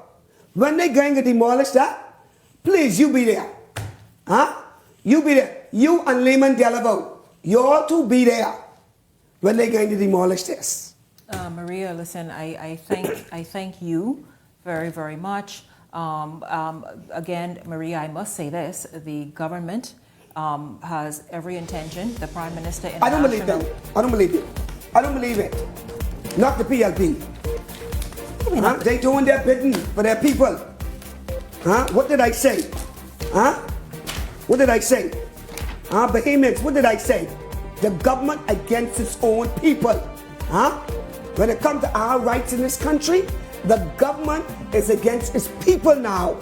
When they're going to demolish that, please, you be there. You be there. You and Lehman Delavo. You all two be there when they're going to demolish this. Maria, listen, I thank you very, very much. Again, Maria, I must say this. The government has every intention, the Prime Minister... I don't believe that. I don't believe it. I don't believe it. Not the PLP. They doing their bidding for their people. What did I say? What did I say? Bahamians, what did I say? The government against its own people. When it comes to our rights in this country, the government is against its people now.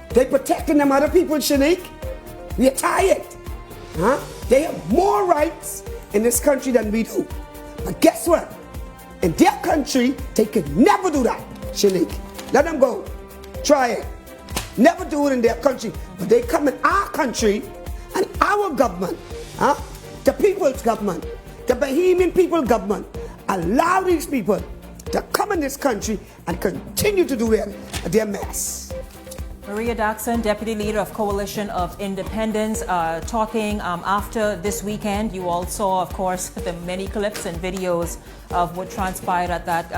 They protecting them other people, Shanique. We are tired. They have more rights in this country than we do. But guess what? In their country, they could never do that, Shanique. Let them go. Try it. Never do it in their country. But they come in our country and our government, the people's government, the Bahamian people government, allow these people to come in this country and continue to do their mess. Maria Daxon, Deputy Leader of Coalition of Independence, talking after this weekend. You all saw, of course, the many clips and videos of what transpired at that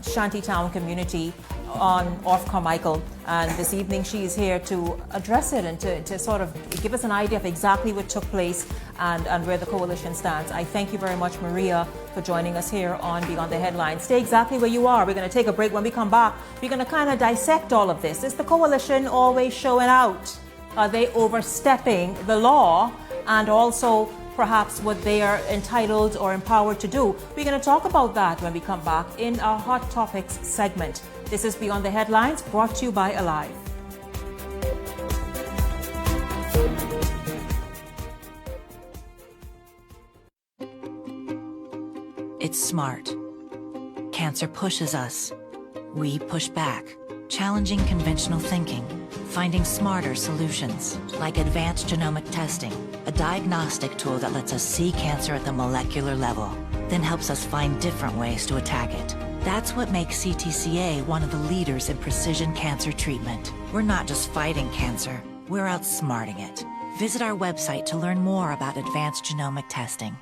shantytown community off Carmichael, and this evening she is here to address it and to sort of give us an idea of exactly what took place and where the coalition stands. I thank you very much, Maria, for joining us here on Beyond the Headlines. Stay exactly where you are. We're going to take a break. When we come back, we're going to kind of dissect all of this. Is the coalition always showing out? Are they overstepping the law? And also perhaps what they are entitled or empowered to do. We're going to talk about that when we come back in our Hot Topics segment. This is Beyond the Headlines, brought to you by Alive. It's smart. Cancer pushes us. We push back, challenging conventional thinking, finding smarter solutions, like advanced genomic testing, a diagnostic tool that lets us see cancer at the molecular level, then helps us find different ways to attack it. That's what makes CTCA one of the leaders in precision cancer treatment. We're not just fighting cancer, we're outsmarting it. Visit our website to learn more about advanced genomic testing.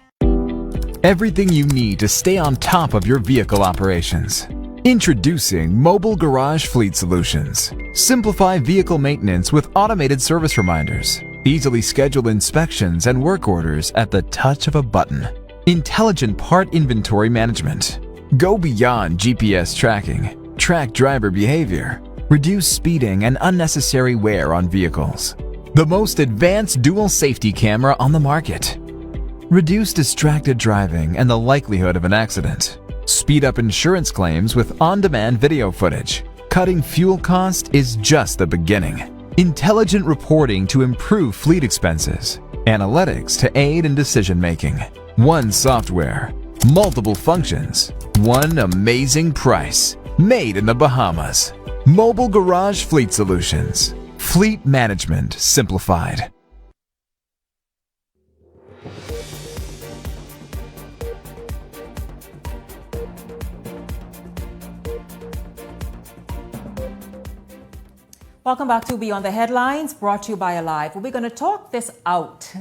Everything you need to stay on top of your vehicle operations. Introducing Mobile Garage Fleet Solutions. Simplify vehicle maintenance with automated service reminders. Easily schedule inspections and work orders at the touch of a button. Intelligent part inventory management. Go beyond GPS tracking. Track driver behavior. Reduce speeding and unnecessary wear on vehicles. The most advanced dual safety camera on the market. Reduce distracted driving and the likelihood of an accident. Speed up insurance claims with on-demand video footage. Cutting fuel cost is just the beginning. Intelligent reporting to improve fleet expenses. Analytics to aid in decision-making. One software. Multiple functions. One amazing price. Made in the Bahamas. Mobile Garage Fleet Solutions. Fleet management simplified. Welcome back to Beyond the Headlines, brought to you by Alive. We're going to talk this out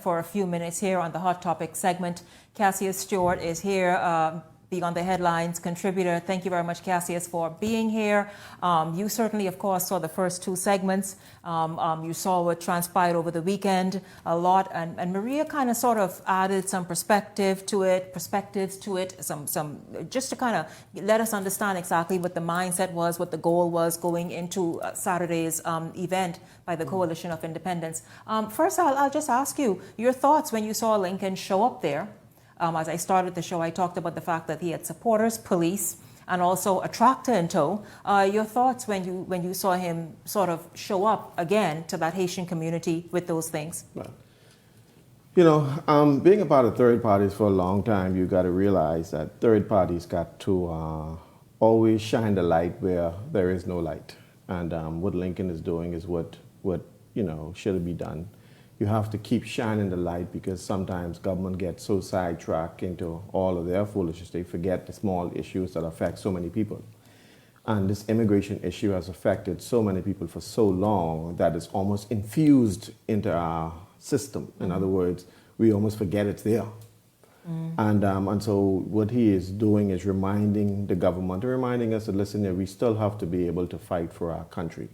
for a few minutes here on the Hot Topic segment. Cassius Stewart is here, Beyond the Headlines contributor. Thank you very much, Cassius, for being here. You certainly, of course, saw the first two segments. You saw what transpired over the weekend a lot, and Maria kind of sort of added some perspectives to it, some just to kind of let us understand exactly what the mindset was, what the goal was going into Saturday's event by the Coalition of Independence. First, I'll just ask you your thoughts when you saw Lincoln show up there. As I started the show, I talked about the fact that he had supporters, police, and also a tractor in tow. Your thoughts when you saw him sort of show up again to that Haitian community with those things? Well, you know, being a part of third parties for a long time, you got to realize that third parties got to always shine the light where there is no light. And what Lincoln is doing is what you know should be done. You have to keep shining the light because sometimes government gets so sidetracked into all of their foolishness, they forget the small issues that affect so many people. And this immigration issue has affected so many people for so long that it's almost infused into our system. In other words, we almost forget it's there. And so what he is doing is reminding the government, reminding us that, listen, we still have to be able to fight for our country.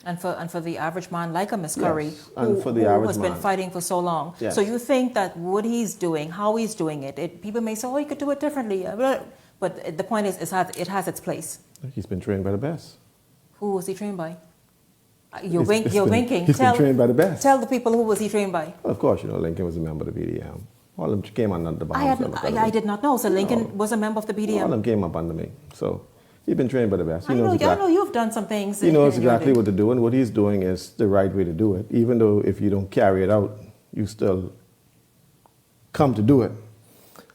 And for the average man like a Miss Curry, yes, who has been fighting for so long. Yes. So you think that what he's doing, how he's doing it, people may say, oh, he could do it differently. But the point is, it has its place. He's been trained by the best. Who was he trained by? You're winking. He's been trained by the best. Tell the people who was he trained by. Well, of course, you know, Lincoln was a member of the BDM. All of them came under the Bahamas. I did not know. So Lincoln was a member of the BDM. All of them came up under me. So he's been trained by the best. I know you've done some things. He knows exactly what to do, and what he's doing is the right way to do it. Even though if you don't carry it out, you still come to do it.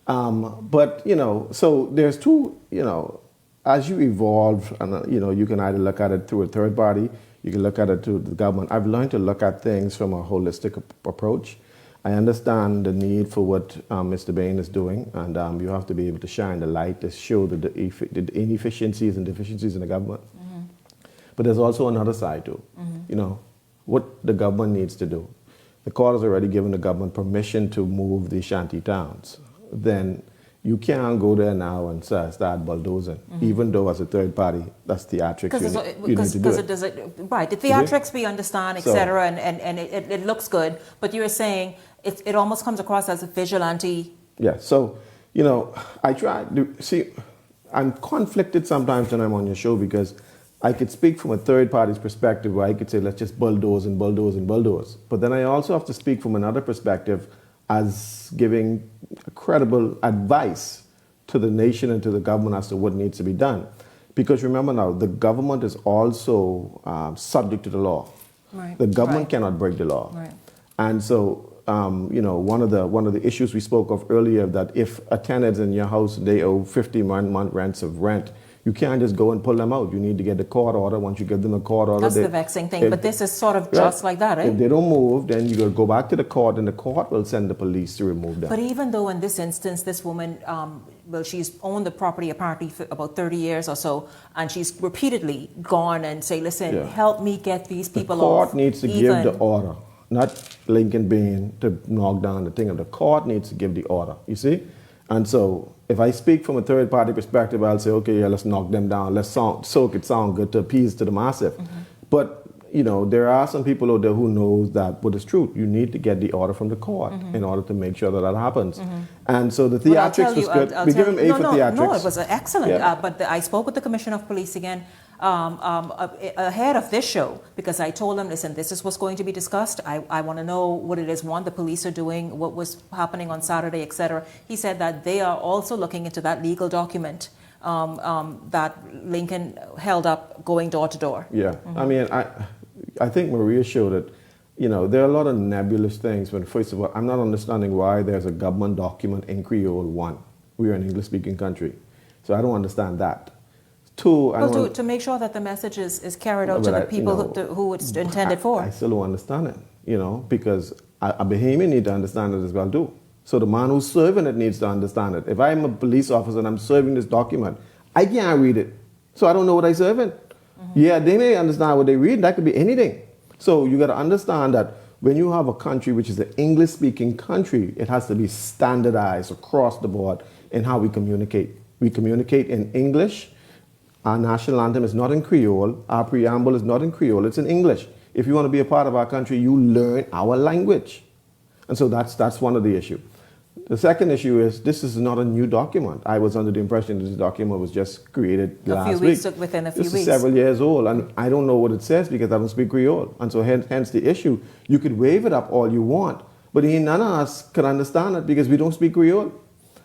But, you know, so there's two, you know, as you evolve, and you know, you can either look at it through a third party, you can look at it through the government. I've learned to look at things from a holistic approach. I understand the need for what Mr. Bain is doing, and you have to be able to shine the light to show the inefficiencies and deficiencies in the government. But there's also another side too. You know, what the government needs to do. The court has already given the government permission to move the shanty towns. Then You can't go there now and start bulldozing, even though as a third party, that's theatrics. You need to do it. Right, the theatrics we understand, etc., and it looks good, but you're saying it almost comes across as a vigilante. Yeah, so, I try to see, I'm conflicted sometimes when I'm on your show because I could speak from a third party's perspective where I could say, let's just bulldoze and bulldoze and bulldoze. But then I also have to speak from another perspective as giving credible advice to the nation and to the government as to what needs to be done. Because remember now, the government is also subject to the law. Right. The government cannot break the law. Right. And so, one of the issues we spoke of earlier, that if a tenant's in your house, they owe 50-month rents of rent, you can't just go and pull them out. You need to get the court order. Once you give them a court order, that's the vexing thing. But this is sort of just like that, right? If they don't move, then you got to go back to the court, and the court will send the police to remove them. But even though in this instance, this woman, she's owned the property apparently for about 30 years or so, and she's repeatedly gone and say, listen, help me get these people off. The court needs to give the order, not Lincoln Bain to knock down the thing. The court needs to give the order, you see? And so if I speak from a third party perspective, I'll say, okay, yeah, let's knock them down. Let's soak it sound good to appease to the massive. But, there are some people out there who knows that what is truth. You need to get the order from the court in order to make sure that happens. And so the theatrics was good. We give him A for theatrics. No, it was excellent. Yeah. But I spoke with the Commissioner of Police again ahead of this show, because I told him, listen, this is what's going to be discussed. I want to know what it is, the police are doing, what was happening on Saturday, etc. He said that they are also looking into that legal document that Lincoln held up going door to door. Yeah, I mean, I think Maria showed it. There are a lot of nebulous things. When first of all, I'm not understanding why there's a government document in Creole. One, we are an English-speaking country, so I don't understand that. Two, to make sure that the message is carried out to the people who it's intended for. I still don't understand it, because a Bahamian need to understand it as well too. So the man who's serving it needs to understand it. If I'm a police officer and I'm serving this document, I can't read it, so I don't know what I'm serving. Yeah, they may understand what they read. That could be anything. So you got to understand that when you have a country which is an English-speaking country, it has to be standardized across the board in how we communicate. We communicate in English. Our national anthem is not in Creole. Our preamble is not in Creole. It's in English. If you want to be a part of our country, you learn our language. And so that's one of the issues. The second issue is this is not a new document. I was under the impression that this document was just created last week. Within a few weeks. This is several years old, and I don't know what it says because I don't speak Creole. And so hence the issue. You could wave it up all you want, but none of us can understand it because we don't speak Creole.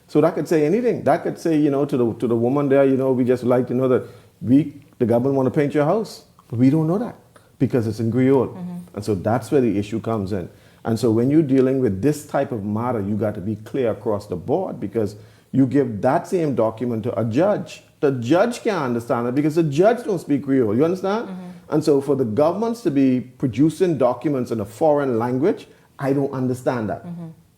So that could say anything. That could say, to the woman there, we just like to know that the government want to paint your house. But we don't know that because it's in Creole. And so that's where the issue comes in. And so when you're dealing with this type of matter, you got to be clear across the board because you give that same document to a judge. The judge can't understand it because the judge don't speak Creole. You understand? And so for the governments to be producing documents in a foreign language, I don't understand that.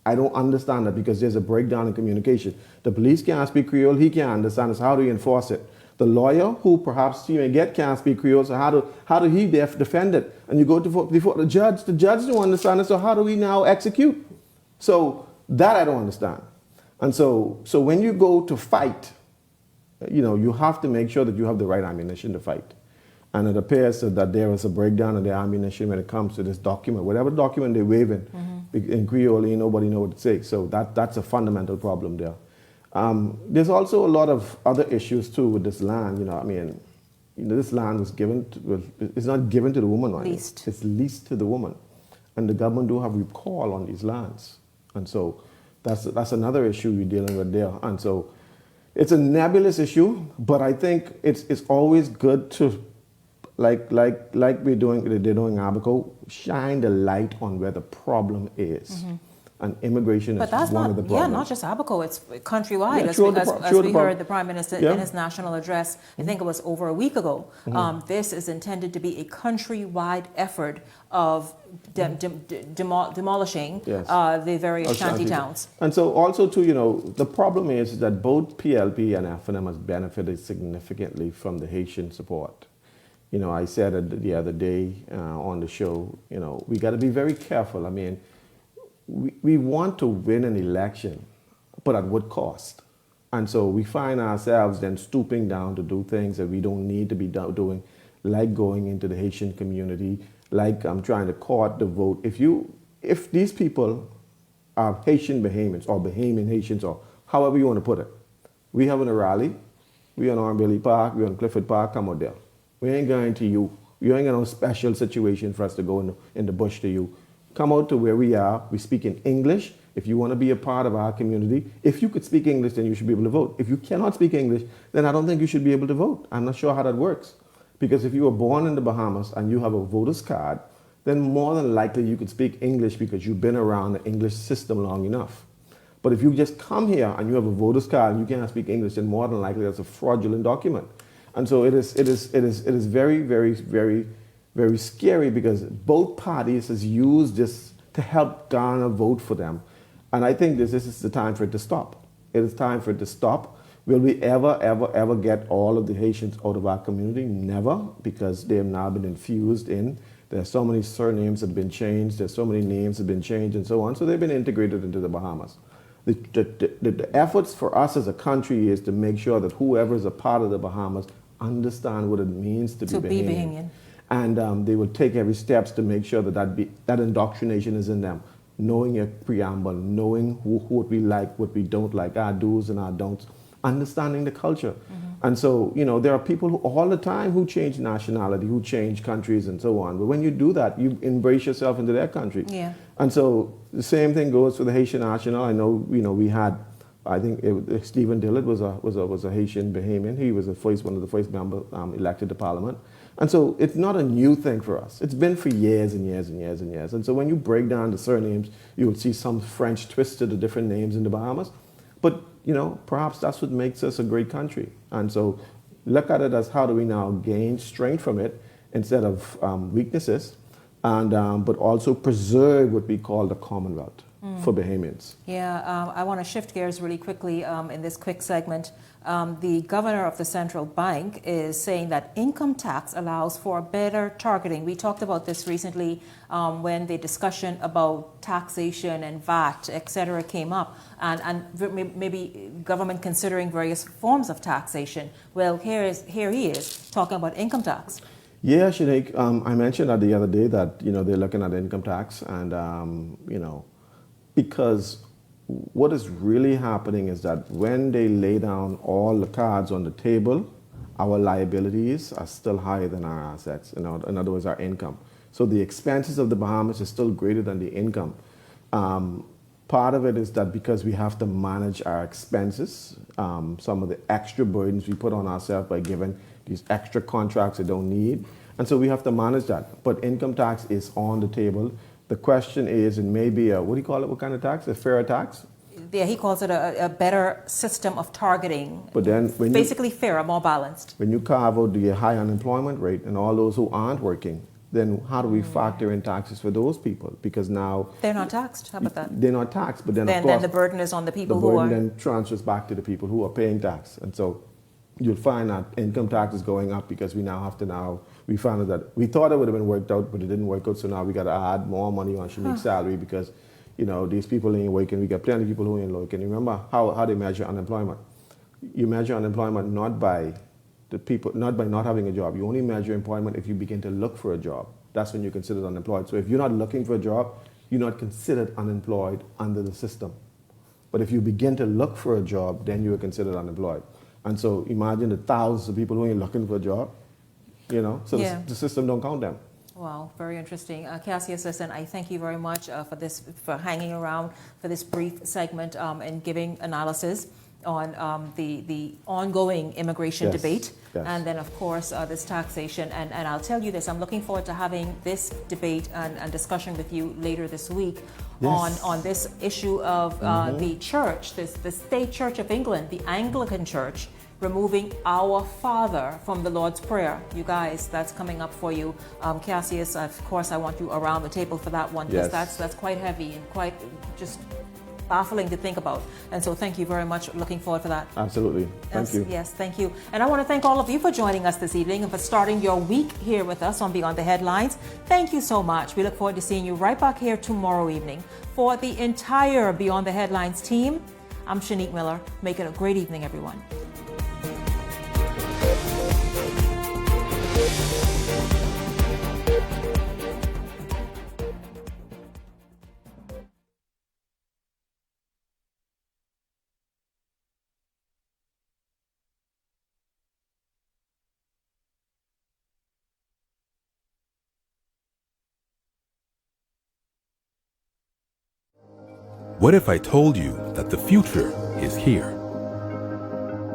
I don't understand that because there's a breakdown in communication. The police can't speak Creole, he can't understand it, so how do you enforce it? The lawyer, who perhaps you may get, can't speak Creole, so how do he defend it? And you go before the judge don't understand it, so how do we now execute? So that I don't understand. And so when you go to fight, you have to make sure that you have the right ammunition to fight. And it appears that there is a breakdown in the ammunition when it comes to this document. Whatever document they're waving in Creole, nobody knows what to say. So that's a fundamental problem there. There's also a lot of other issues too with this land. This land was it's not given to the woman, right? It's leased to the woman, and the government do have recall on these lands, and so that's another issue we're dealing with there. And so it's a nebulous issue, but I think it's always good to like they're doing in Abaco, shine the light on where the problem is. And immigration is one of the problems. Yeah, not just Abaco, it's countrywide. As we heard the Prime Minister in his national address, I think it was over a week ago, this is intended to be a countrywide effort of demolishing the various shanty towns. And so also too, the problem is that both PLP and FNM has benefited significantly from the Haitian support. I said it the other day on the show, we got to be very careful. We want to win an election, but at what cost? And so we find ourselves then stooping down to do things that we don't need to be doing, like going into the Haitian community, like trying to court the vote. If these people are Haitian Bahamians or Bahamian Haitians or however you want to put it, we having a rally, we on Armbilly Park, we on Clifford Park, come out there. We ain't going to you. You ain't got no special situation for us to go in the bush to you. Come out to where we are. We speak in English. If you want to be a part of our community, if you could speak English, then you should be able to vote. If you cannot speak English, then I don't think you should be able to vote. I'm not sure how that works. Because if you were born in the Bahamas and you have a voter's card, then more than likely you could speak English because you've been around the English system long enough. But if you just come here and you have a voter's card and you cannot speak English, then more than likely that's a fraudulent document. And so it is very, very, very, very scary because both parties has used this to help garner a vote for them. And I think this is the time for it to stop. It is time for it to stop. Will we ever get all of the Haitians out of our community? Never, because they have now been infused in. There are so many surnames that have been changed. There's so many names that have been changed and so on. So they've been integrated into the Bahamas. The efforts for us as a country is to make sure that whoever is a part of the Bahamas understand what it means to be Bahamian. And they will take every steps to make sure that indoctrination is in them. Knowing your preamble, knowing what we like, what we don't like, our do's and our don'ts, understanding the culture. And so, there are people all the time who change nationality, who change countries and so on. But when you do that, you embrace yourself into their country. Yeah. And so the same thing goes for the Haitian National. I know, we had, I think Stephen Dillard was a Haitian Bahamian. He was one of the first members elected to Parliament. And so it's not a new thing for us. It's been for years and years and years and years. And so when you break down the surnames, you will see some French twist to the different names in the Bahamas. But, perhaps that's what makes us a great country. And so look at it as how do we now gain strength from it instead of weaknesses, and but also preserve what we call the Commonwealth for Bahamians. Yeah, I want to shift gears really quickly in this quick segment. The governor of the central bank is saying that income tax allows for better targeting. We talked about this recently when the discussion about taxation and VAT, etc., came up, and maybe government considering various forms of taxation. Well, here he is talking about income tax. Yeah, Shanique, I mentioned that the other day that they're looking at income tax, and because what is really happening is that when they lay down all the cards on the table, our liabilities are still higher than our assets, in other words, our income. So the expenses of the Bahamas is still greater than the income. Part of it is that because we have to manage our expenses, some of the extra burdens we put on ourselves by giving these extra contracts we don't need. And so we have to manage that. But income tax is on the table. The question is, it may be what do you call it? What kind of tax? A fairer tax? Yeah, he calls it a better system of targeting. But then basically fairer, more balanced. When you carve out the high unemployment rate and all those who aren't working, then how do we factor in taxes for those people? Because now they're not taxed. How about that? They're not taxed, but then of course the burden is on the people who are. The burden then transfers back to the people who are paying tax, and so you'll find that income tax is going up because we now have to we found out that we thought it would have been worked out, but it didn't work out. So now we got to add more money on Shanique's salary because these people ain't working. We got plenty of people who ain't working. Remember how they measure unemployment? You measure unemployment not by not having a job. You only measure employment if you begin to look for a job. That's when you're considered unemployed. So if you're not looking for a job, you're not considered unemployed under the system. But if you begin to look for a job, then you are considered unemployed. And so imagine the thousands of people who ain't looking for a job, so the system don't count them. Wow, very interesting. Cassius, listen, I thank you very much for hanging around for this brief segment and giving analysis on the ongoing immigration debate. Yes. And then, of course, this taxation. And I'll tell you this, I'm looking forward to having this debate and discussion with you later this week on this issue of the church, the State Church of England, the Anglican Church, removing Our Father from the Lord's Prayer. You guys, that's coming up for you. Cassius, of course, I want you around the table for that one, because that's quite heavy and quite just baffling to think about. And so thank you very much. Looking forward for that. Absolutely. Thank you. Yes, thank you. And I want to thank all of you for joining us this evening and for starting your week here with us on Beyond the Headlines. Thank you so much. We look forward to seeing you right back here tomorrow evening. For the entire Beyond the Headlines team, I'm Shanique Miller. Make it a great evening, everyone. What if I told you that the future is here?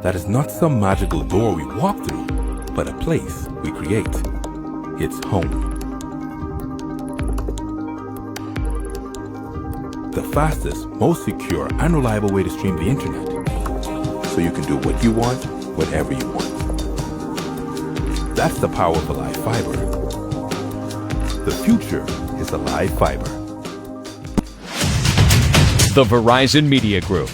That is not some magical door we walk through, but a place we create. It's home. The fastest, most secure, and reliable way to stream the internet. So you can do what you want, whenever you want. That's the power of a live fiber. The future is a live fiber. The Verizon Media Group,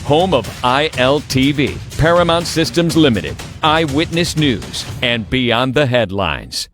home of ILTV, Paramount Systems Limited, Eyewitness News, and Beyond the Headlines.